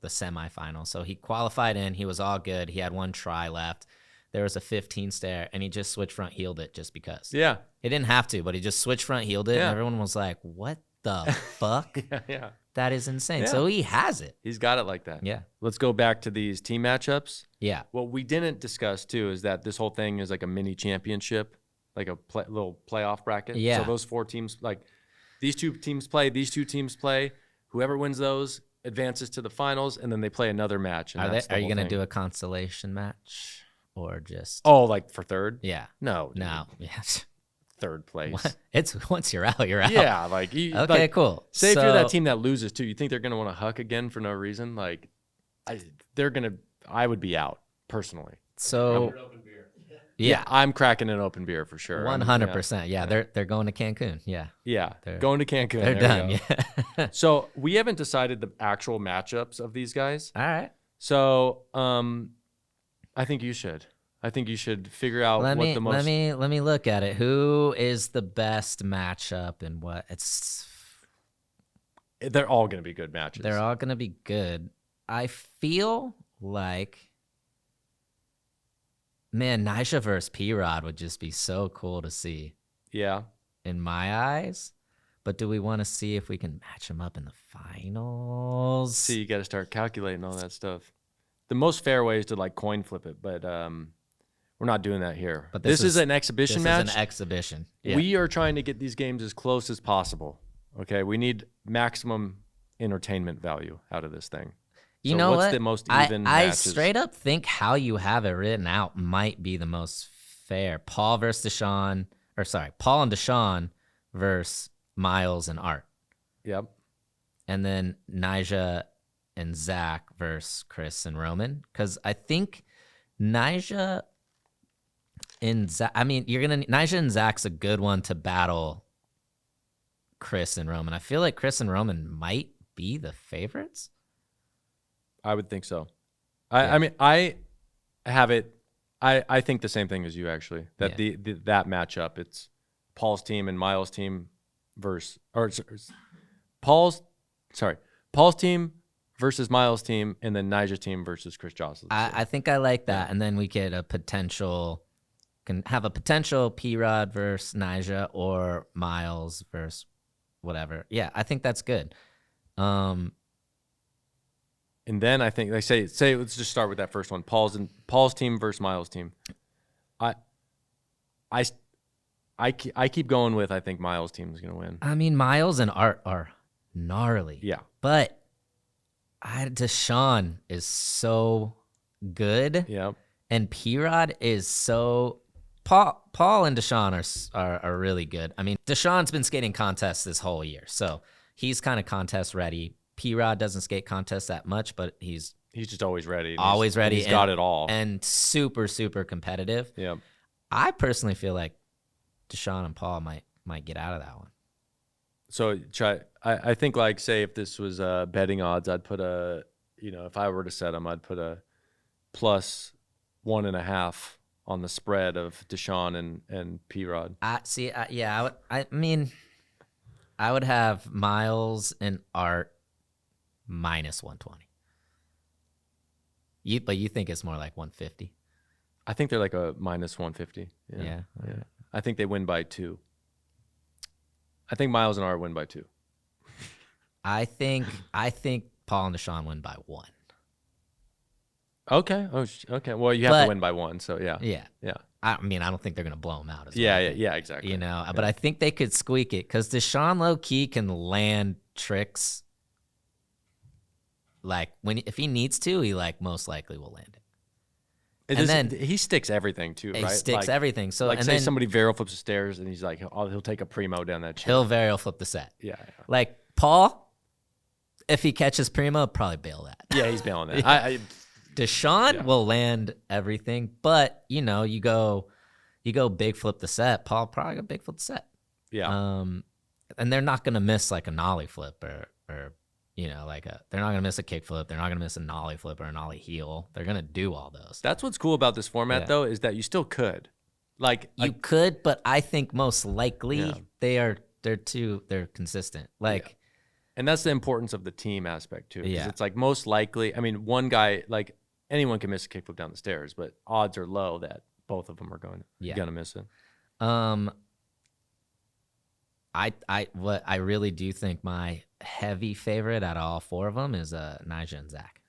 semifinal. So he qualified in, he was all good. He had one try left. There was a 15 stair, and he just switch front heeled it just because. Yeah, He didn't have to, but he just switch front heeled it, Yeah. and everyone was like, "What the fuck? yeah. That is insane." Yeah. So he has it. He's got it like that. Yeah. Let's go back to these team matchups. Yeah. What we didn't discuss too is that this whole thing is like a mini championship, like a little playoff bracket. Yeah. So those 4 teams, like these 2 teams play, these 2 teams play. Whoever wins those advances to the finals, and then they play another match. And Are that's the you whole going to thing. do a consolation match or just? Oh, like for third? Yeah. No, dude. No. Yeah. Third place. What? It's once you're out, you're out. Yeah, like Okay, like, cool. Say if you're that So- team that loses too, you think they're gonna want to huck again for no reason? Like, I would be out personally. So An open beer. yeah, I'm cracking an open beer for sure. 100%. Yeah, they're going to Cancun. Yeah, Yeah, They're- going to Cancun. they're There we done. go. Yeah. So we haven't decided the actual matchups of these guys. All right. So I think you should. I think you should figure out Let what me the most. let me look at it. Who is the best matchup and what? They're all going to be good matches. They're all going to be good. I feel like, man, Nyjah versus P-Rod would just be so cool to see Yeah. in my eyes. But do we want to see if we can match them up in the finals? See, you got to start calculating all that stuff. The most fair way is to like coin flip it, but we're not doing that here. But this is an this exhibition is match. an exhibition. Yeah. We are trying to get these games as close as possible. Okay, we need maximum entertainment value out of this thing. You So know what's what? the most even I matches? straight up think how you have it written out might be the most fair. Paul and Deshaun versus Miles and Art. Yep. And then Nyjah and Zach versus Chris and Roman. Because I think Nyjah and Zach, Nyjah and Zach's a good one to battle Chris and Roman. I feel like Chris and Roman might be the favorites. I would think so. Yeah. I mean, I have it. I think the same thing as you, actually. That that matchup, it's Paul's team and Miles' team versus Paul's team versus Miles' team, and then Nyjah's team versus Chris Jocelyn's team. I think I like that, and then we get can have a potential P-Rod versus Nyjah or Miles versus whatever. Yeah, I think that's good. And then I think let's just start with that first one. Paul's team versus Miles' team. I keep going with I think Miles' team is going to win. I mean, Miles and Art are gnarly. Yeah. But Deshaun is so good. Yeah. And P-Rod is so Paul and Deshaun are really good. I mean, Deshaun's been skating contests this whole year, so he's kind of contest ready. P-Rod doesn't skate contests that much, but he's just always ready. Always ready. He's got it all. And super, super competitive. Yeah. I personally feel like Deshaun and Paul might get out of that one. So I think, like, say if this was betting odds, I'd put if I were to set them, I'd put a plus 1.5 on the spread of Deshaun and P-Rod. I would have Miles and Art minus 120. But you think it's more like 150? I think they're like a minus 150. Yeah. I think they win by 2. I think Miles and Art win by 2. I think Paul and Deshaun win by 1. Okay. Okay. Well, you have to win by 1, so yeah. Yeah. Yeah. I mean, I don't think they're going to blow them out. Yeah, exactly. But I think they could squeak it because Deshaun low-key can land tricks. Like, if he needs to, he, like, most likely will land it. And then he sticks everything, too, right? He sticks everything. So, like, and say then somebody varial flips the stairs, and he's like, he'll take a primo down that chair. he'll varial flip the set. Yeah. Like, Paul, if he catches primo, probably bail that. Yeah, he's bailing that. Deshaun will land everything, but you go big flip the set. Paul probably got big flip the set. Yeah. And they're not gonna miss like a nollie flip or they're not gonna miss a kick flip. They're not gonna miss a nollie flip or a nollie heel. They're gonna do all those. That's what's cool about this format, though, is that you still could. You could, but I think most likely they're consistent. Like. And that's the importance of the team aspect, too. Yeah. It's like most likely, I mean, one guy, like anyone can miss a kickflip down the stairs, but odds are low that both of them are going to miss it. I really do think my heavy favorite out of all 4 of them is Nyjah and Zach.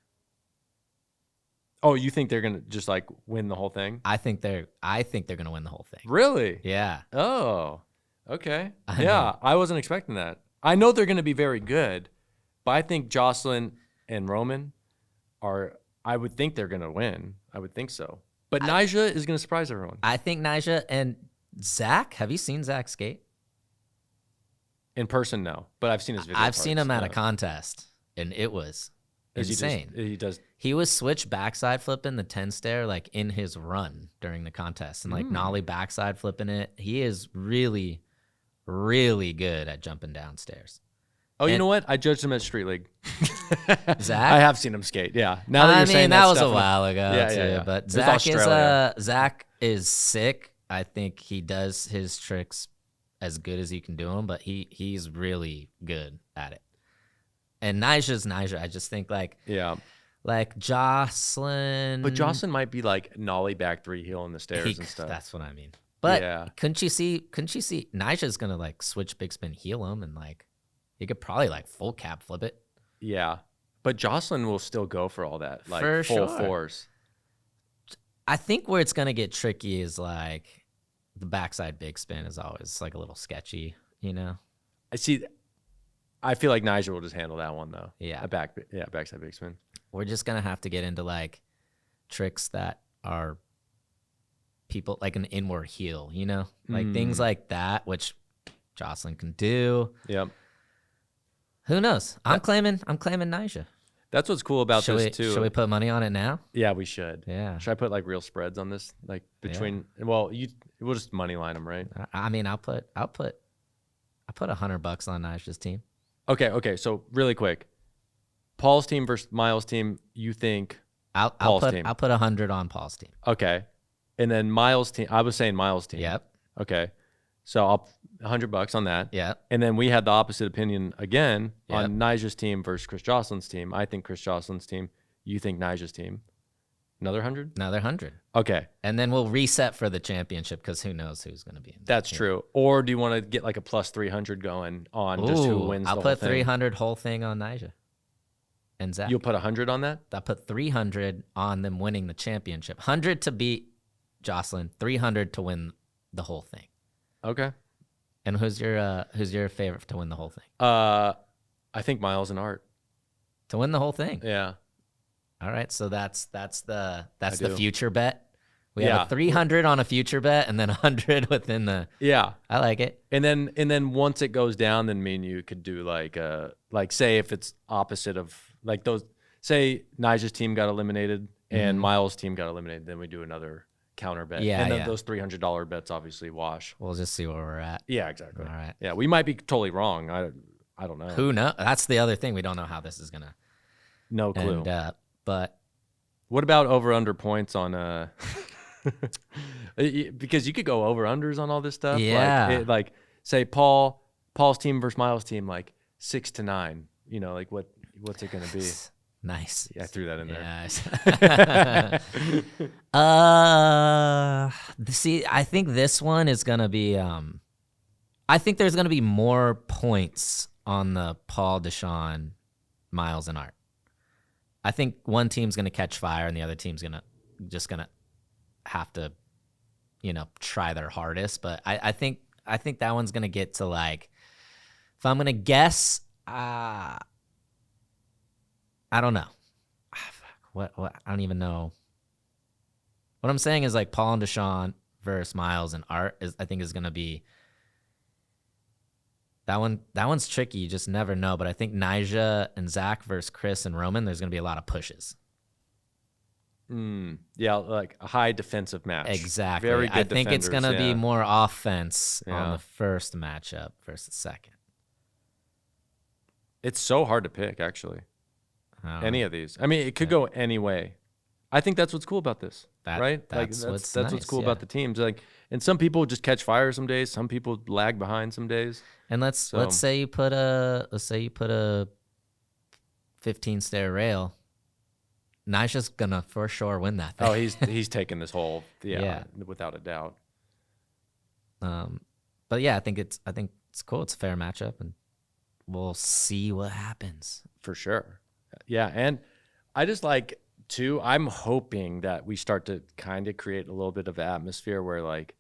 Oh, you think they're gonna just like win the whole thing? I think they're gonna win the whole thing. Really? Yeah. Oh, okay. I know. I wasn't expecting that. I know they're gonna be very good, but I think Jocelyn and Roman I would think they're gonna win. I would think so. But Nyjah is gonna surprise everyone. I think Nyjah and Zach. Have you seen Zach skate? In person, no. But I've seen his video. I've seen him at a contest, and it was insane. He was switch backside flipping the 10 stair like in his run during the contest, and like nollie backside flipping it. He is really, really good at jumping downstairs. Oh, you know what? I judged him at Street League. Zach? I have seen him skate. Yeah. Now that you're saying that was stuff, a while ago too. Yeah. But Zach is sick. I think he does his tricks as good as you can do them, but he's really good at it. And Nyjah's Nyjah. I just think like Jocelyn. But Jocelyn might be like nollie back 3 heel in the stairs and stuff. That's what I mean. But couldn't you see Nyjah's gonna like switch big spin heel him and like he could probably like full cap flip it. Yeah. But Jocelyn will still go for all that. Like for full sure. force. I think where it's gonna get tricky is like the backside big spin is always like a little sketchy, I feel like Nyjah will just handle that one though. Yeah. Backside big spin. We're just gonna have to get into like tricks that are people like an inward heel, you know, like things like that, which Jocelyn can do. Yep. Who knows? I'm claiming Nyjah. That's what's cool about this too. Should we put money on it now? Yeah, we should. Yeah. Should I put like real spreads on this? Like between, well, we'll just money line them, right? I mean, I'll put $100 on Nyjah's team. Okay. So really quick, Paul's team versus Miles' team. You think I'll team. put 100 on Paul's team. Okay, and then Miles' team. I was saying Miles' team. Yep. Okay, so I'll $100 on that. Yep. And then we had the opposite opinion again Yep. on Nyjah's team versus Chris Jocelyn's team. I think Chris Jocelyn's team. You think Nyjah's team. Another 100? Another 100. Okay, And then we'll reset for the championship because who knows who's going to be in it. that's true. Or do you want to get like a plus 300 going on just who wins I'll the whole put thing? 300 whole thing on Nyjah and Zach. You'll put 100 on that? I put 300 on them winning the championship. 100 to beat Jocelyn, 300 to win the whole thing. Okay. And who's your favorite to win the whole thing? I think Miles and Art. To win the whole thing. Yeah. All right, so that's the do. future bet. We Yeah. have a 300 on a future bet and then 100 within the. Yeah. I like it. And then once it goes down, then me and you could do like say if it's opposite of like those, say Nyjah's team got eliminated and Miles' team got eliminated, then we do another counter bet. Yeah, And then yeah. those $300 bets obviously wash. We'll just see where we're at. Yeah, exactly. All right. Yeah, we might be totally wrong. I don't know. Who knows? That's the other thing. We don't know how this is gonna No clue. end up. But What about over under points on because you could go over unders on all this stuff. Yeah. Like say Paul's team versus Miles' team, like 6 to 9. You know, like what's it gonna be? nice. Yeah, I threw that in there. Yes. See, I think this one is gonna be. I think there's gonna be more points on the Paul, Deshaun, Miles, and Art. I think one team's gonna catch fire and the other team's gonna have to, try their hardest. But I think that one's gonna get to like, if I'm gonna guess, I don't know. What I don't even know. What I'm saying is like Paul and Deshaun versus Miles and Art I think is gonna be that one. That one's tricky. You just never know. But I think Nyjah and Zach versus Chris and Roman, there's gonna be a lot of pushes. Yeah, like a high defensive match. Exactly. Very good I think it's defenders, gonna be more offense Yeah. on the first matchup versus the second. It's so hard to pick, actually. I don't Any know. of these. I mean, it could go any way. I think that's what's cool about this, right? That's Like what's that's nice, what's cool yeah. about the teams. Like, and some people just catch fire some days. Some people lag behind some days. And let's say you put a 15 stair rail. Nyjah's gonna for sure win that thing. Oh, he's taking this whole Yeah. without a doubt. But yeah, I think it's cool. It's a fair matchup, and we'll see what happens. For sure. Yeah, and I just like too, I'm hoping that we start to kind of create a little bit of atmosphere where like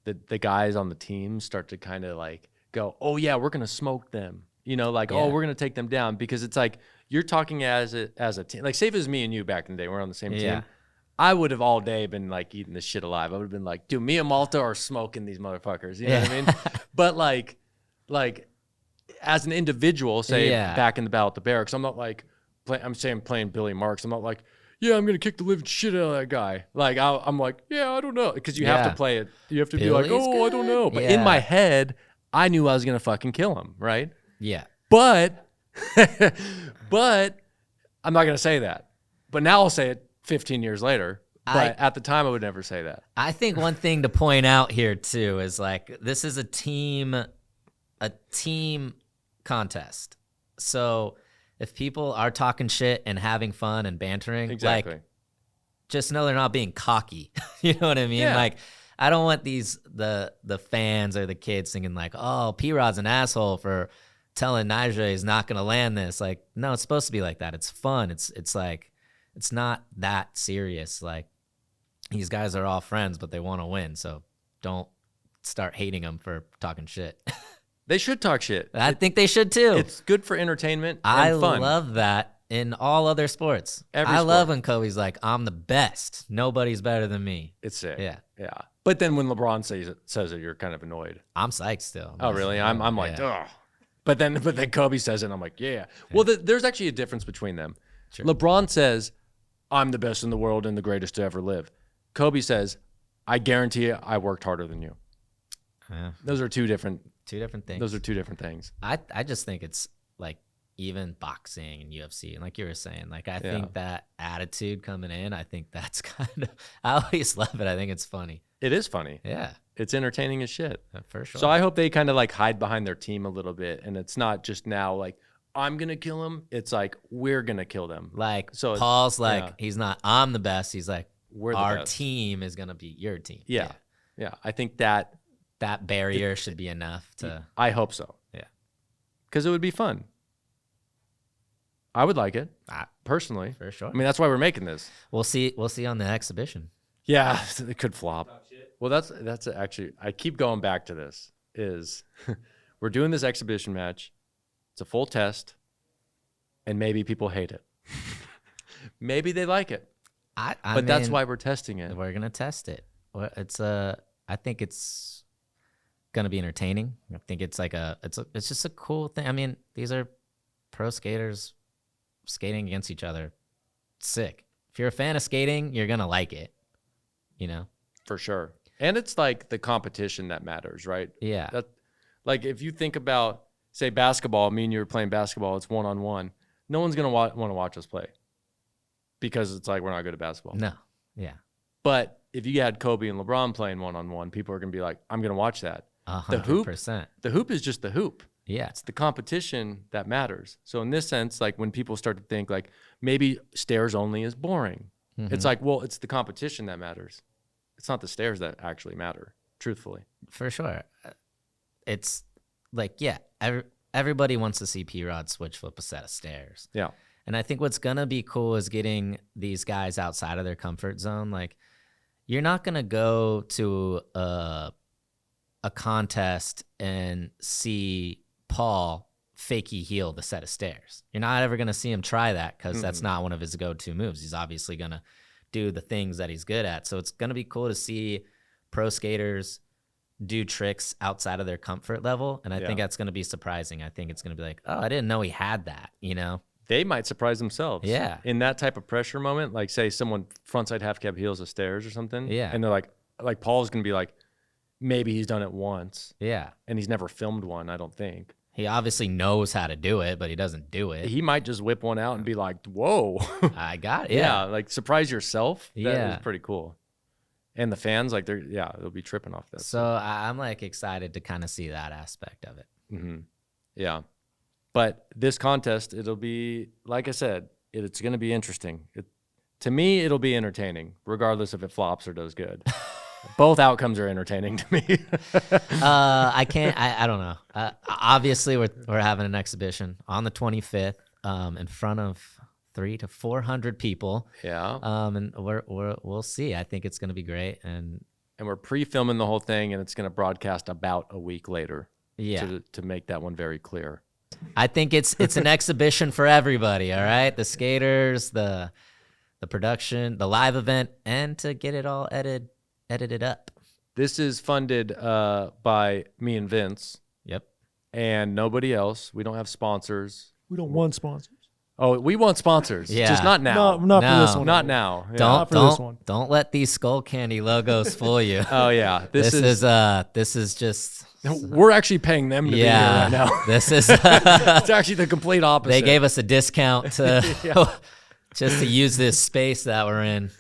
the guys on the team start to kind of like go, "Oh yeah, we're going to smoke them." You know, like, Yeah. "Oh, we're going to take them down," because it's like you're talking as a team. Like, say if it was me and you back in the day, we're on the same Yeah. team. I would have all day been like eating this shit alive. I would have been like, dude, me and Malto are smoking these motherfuckers. You know what I mean? But like as an individual, say Yeah. back in the battle at the barracks, I'm not like, I'm saying playing Billy Marks. I'm not like, yeah, I'm going to kick the living shit out of that guy. Like, I'm like, yeah, I don't know. Because you have Yeah. to play it. You have to be like, Billy's oh, I don't know. good. But Yeah. in my head, I knew I was going to fucking kill him, right? Yeah. But I'm not going to say that. But now I'll say it 15 years later. But at the time, I would never say that. I think one thing to point out here too is like this is a team contest. So if people are talking shit and having fun and bantering, Exactly. like just know they're not being cocky. You know what I mean? Yeah. Like I don't want the fans or the kids thinking like, oh, P-Rod's an asshole for telling Nyjah he's not gonna land this. Like, no, it's supposed to be like that. It's fun. It's like it's not that serious. Like these guys are all friends, but they want to win. So don't start hating them for talking shit. They should talk shit. I think they should too. It's good for entertainment and I fun. love that. in all other sports. Every I love sport. when Kobe's like, I'm the best. Nobody's better than me. It's sick. Yeah. Yeah. But then when LeBron says it, you're kind of annoyed. I'm psyched still. Oh, really? I'm like, yeah. ugh. But then Kobe says it, and I'm like, yeah. Well, there's actually a difference between them. Sure. LeBron says, I'm the best in the world and the greatest to ever live. Kobe says, I guarantee you, I worked harder than you. Yeah. Those are two different things. Those are two different things. I just think it's like even boxing and UFC, and like you were saying, like I think that attitude coming in, I think that's kind of, I always love it. I think it's funny. It is funny. Yeah, It's entertaining as shit. for sure. So I hope they kind of like hide behind their team a little bit, and it's not just now like I'm gonna kill him. It's like we're gonna kill them. like So Paul's like yeah. he's not I'm the best. He's like We're the our best. team is gonna be your team. Yeah. I think that That barrier should be enough to. I hope so. Yeah. Because it would be fun. I would like it personally. For sure. I mean, that's why we're making this. We'll see on the exhibition. Yeah, it could flop. Well, that's actually, I keep going back to this, is we're doing this exhibition match. It's a full test, and maybe people hate it. Maybe they like it. But that's why we're testing it. We're gonna test it. I think it's gonna be entertaining. I think it's like it's just a cool thing. I mean, these are pro skaters skating against each other. Sick. If you're a fan of skating, you're gonna like it. You know? For sure. And it's like the competition that matters, right? Yeah. That, like if you think about, say, basketball, me and you were playing basketball, it's 1-on-1. No one's going to want to watch us play because it's like we're not good at basketball. No. Yeah. But if you had Kobe and LeBron playing 1-on-1, people are going to be like, I'm going to watch that. 100%. The hoop is just the hoop. Yeah. It's the competition that matters. So in this sense, like when people start to think like maybe stairs only is boring, it's like, well, it's the competition that matters. It's not the stairs that actually matter, truthfully. For sure. It's like, yeah, everybody wants to see P-Rod switch flip a set of stairs. Yeah. And I think what's going to be cool is getting these guys outside of their comfort zone. Like, you're not going to go to a contest and see Paul fakey heel the set of stairs. You're not ever going to see him try that because that's not one of his go-to moves. He's obviously going to do the things that he's good at. So it's going to be cool to see pro skaters do tricks outside of their comfort level. And I think that's going to be surprising. I think it's going to be like, oh, I didn't know he had that, you know? They might surprise themselves. Yeah. In that type of pressure moment, like say someone frontside half cab heels the stairs or something. Yeah. And they're like Paul's going to be like, maybe he's done it once Yeah. and he's never filmed one, I don't think. He obviously knows how to do it, but he doesn't do it. He might just whip one out and be like, whoa. I got it. Yeah. Like surprise yourself. That Yeah. is pretty cool. And the fans, like they'll be tripping off that. So I'm like excited to kind of see that aspect of it. Mm-hmm. Yeah. But this contest, it'll be, like I said, it's going to be interesting. To me, it'll be entertaining, regardless if it flops or does good. Both outcomes are entertaining to me. I can't. I don't know. Obviously, we're having an exhibition on the 25th in front of 300 to 400 people. Yeah. And we'll see. I think it's going to be great. And we're pre-filming the whole thing, and it's going to broadcast about a week later. yeah, To make that one very clear. I think it's an exhibition for everybody. All right, the skaters, the production, the live event, and to get it all edited up. This is funded by me and Vince Yep. and nobody else. We don't have sponsors. We don't want sponsors. Oh, we want sponsors. Yeah. Just not now. Not for No. this one. Not now. Yeah. Not for this one. Don't let these Skull Candy logos fool you. Oh yeah. This is just We're actually paying them to be here right now. This is It's actually the complete opposite. they gave us a discount to just to use this space that we're in.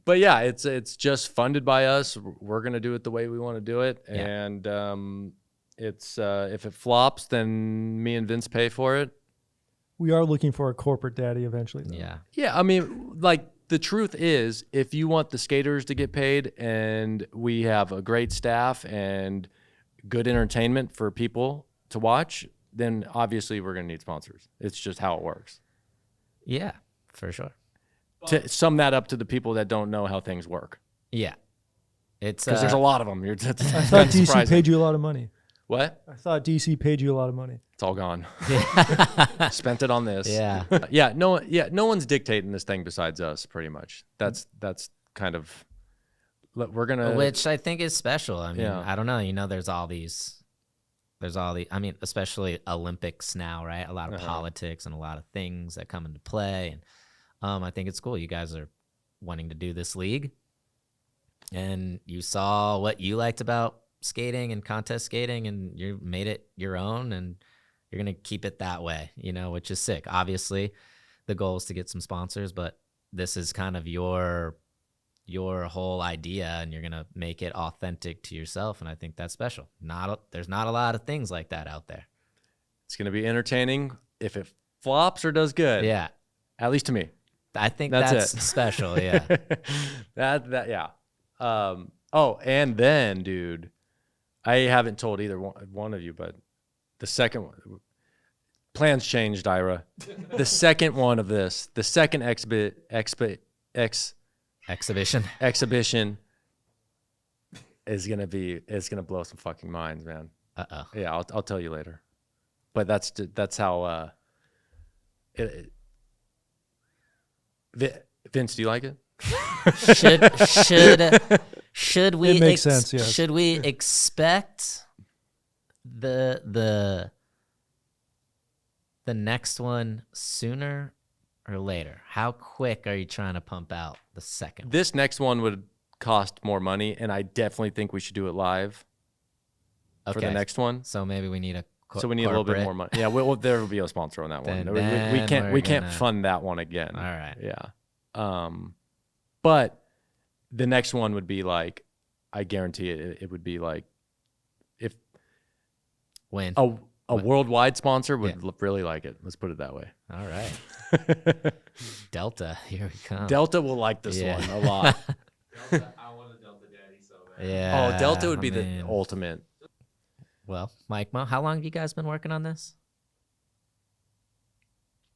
But yeah, it's just funded by us. We're gonna do it the way we want to do it, Yeah. and it's if it flops, then me and Vince pay for it. We are looking for a corporate daddy eventually. Though. Yeah. Yeah, I mean, like the truth is, if you want the skaters to get paid, and we have a great staff and good entertainment for people to watch, then obviously we're gonna need sponsors. It's just how it works. Yeah, for sure. To sum that up to the people that don't know how things work, Yeah. It's because there's a lot of them. I thought DC paid you a lot of money. What? I thought DC paid you a lot of money. It's all gone. Yeah. Spent it on this. Yeah. No one's dictating this thing besides us, pretty much. That's kind of. We're gonna. Which I think is special. I mean, Yeah. I don't know. You know, there's all the. I mean, especially Olympics now, right? A lot of politics and a lot of things that come into play, and I think it's cool. You guys are wanting to do this league, and you saw what you liked about skating and contest skating, and you made it your own, and you're gonna keep it that way, you know, which is sick. Obviously, the goal is to get some sponsors, but this is kind of your whole idea, and you're gonna make it authentic to yourself, and I think that's special. There's not a lot of things like that out there. It's gonna be entertaining if it flops or does good. Yeah, At least to me. I think That's that's it. special. Yeah. Yeah. And then, dude, I haven't told either one of you, but the second one, plans changed, Ira. The second one of this, the second exhibition is gonna blow some fucking minds, man. Yeah, I'll tell you later. But that's how. Vince, do you like it? Should we It makes sense, yes. should we expect the next one sooner or later? How quick are you trying to pump out the second one? This next one would cost more money, and I definitely think we should do it live for the next one. So maybe we need So we need a little bit more money. Yeah, there will be a sponsor on that one. Then We can't fund that one again. All right. Yeah. But the next one would be like, I guarantee it would be like, if When? a worldwide sponsor would really like it. Let's put it that way. All right. Delta, here we come. Delta will like this one a lot. Delta, I want a Delta Daddy so bad. Yeah. Oh, Delta would I be mean, the ultimate. Well, Mikemo, how long have you guys been working on this?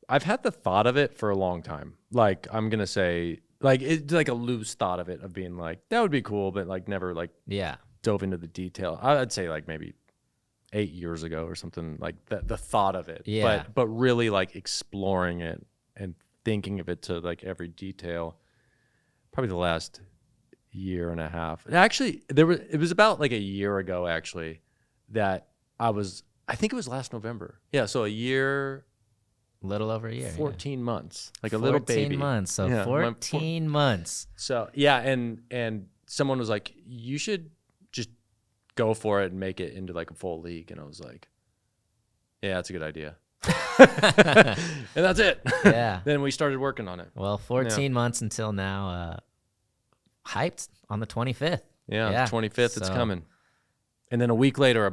I've had the thought of it for a long time. Like, I'm gonna say, like, it's like a loose thought of it, of being like, that would be cool, but like never like Yeah. dove into the detail. I'd say like maybe 8 years ago or something, like the thought of it. Yeah. But really like exploring it and thinking of it to like every detail, probably the last year and a half. And actually, it was about like a year ago actually that I think it was last November. Yeah, so a year, Little over a year. 14 months, like a little baby. 14 months. So Yeah, 14 months. So yeah, and someone was like, you should just go for it and make it into like a full league. And I was like, yeah, that's a good idea. And that's it. Yeah. Then we started working on it. Well, 14 months until now. Hyped on the 25th. Yeah, 25th, it's so- coming. And then a week later,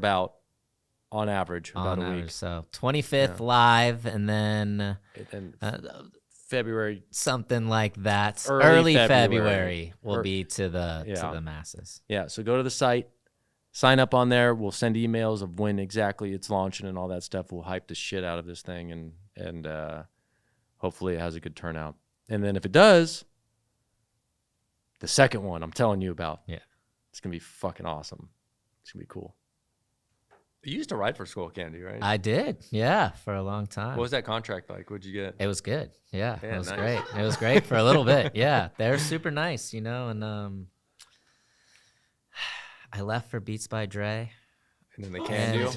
on average, about On a average, week. so 25th Yeah. live, and then And uh, February. something like that. Early February February will Or- be to the Yeah. masses. Yeah, so go to the site, sign up on there. We'll send emails of when exactly it's launching and all that stuff. We'll hype the shit out of this thing, and hopefully it has a good turnout. And then if it does, the second one I'm telling you about, Yeah. it's gonna be fucking awesome. It's gonna be cool. You used to ride for Skull Candy, right? I did, yeah, for a long time. What was that contract like? What'd you get? It was good. Yeah, Yeah, it was nice. great. It was great for a little bit. Yeah, they're super nice, you know. And I left for Beats by Dre. And then they canned you.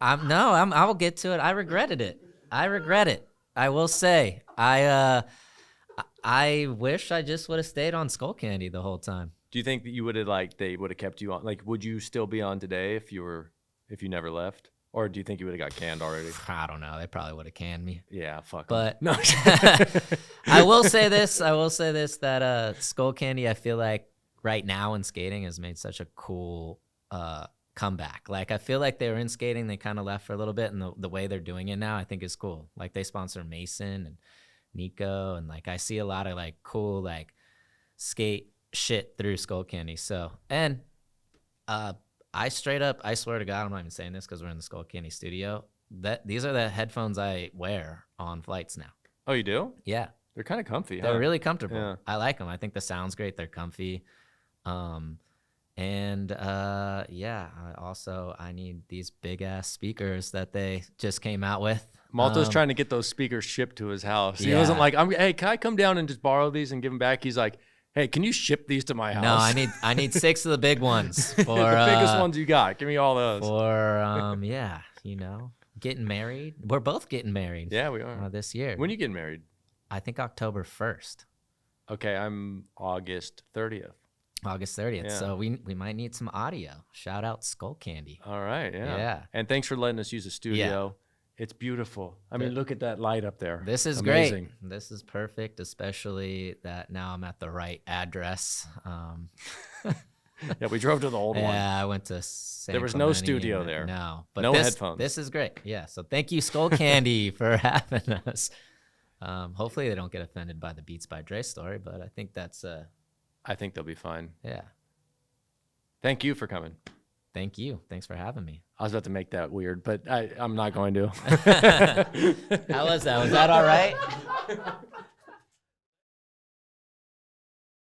And I will get to it. I regretted it. I will say, I wish I just would have stayed on Skull Candy the whole time. Do you think that you would have they would have kept you on? Like, would you still be on today if you never left? Or do you think you would have got canned already? I don't know. They probably would have canned me. Yeah, fuck 'em. But no. I will say this that Skull Candy, I feel like right now in skating has made such a cool comeback. Like, I feel like they were in skating, they kind of left for a little bit, and the way they're doing it now, I think is cool. Like, they sponsor Mason and Nico, and like I see a lot of like cool like skate shit through Skull Candy. So, and I swear to God, I'm not even saying this because we're in the Skull Candy studio, that these are the headphones I wear on flights now. Oh, you do? Yeah, They're kind of comfy. they're huh? really comfortable. Yeah. I like them. I think the sound's great. They're comfy. And yeah, I need these big ass speakers that they just came out with. Malto's trying to get those speakers shipped to his house. He Yeah. wasn't like, hey, can I come down and just borrow these and give them back? He's like, hey, can you ship these to my house? No, I need 6 of the big ones for the biggest ones you got. Give me all those. for yeah, getting married. We're both getting married. Yeah, we are. This year. When you getting married? I think October 1st. Okay, I'm August 30th. August 30th. Yeah. So we might need some audio. Shout out Skull Candy. All right, yeah. Yeah. And thanks for letting us use the studio. It's beautiful. I mean, look at that light up there. This is amazing. Great. This is perfect, especially that now I'm at the right address. Yeah, we drove to the old one. Yeah, I went to San There was no Clemente studio and- there. No, but No this, headphones. This is great. Yeah, so thank you, Skull Candy, for having us. Hopefully they don't get offended by the Beats by Dre story, but I think that's I think they'll be fine. yeah. Thank you for coming. Thank you. Thanks for having me. I was about to make that weird, but I'm not going to. How was that? Was that all right?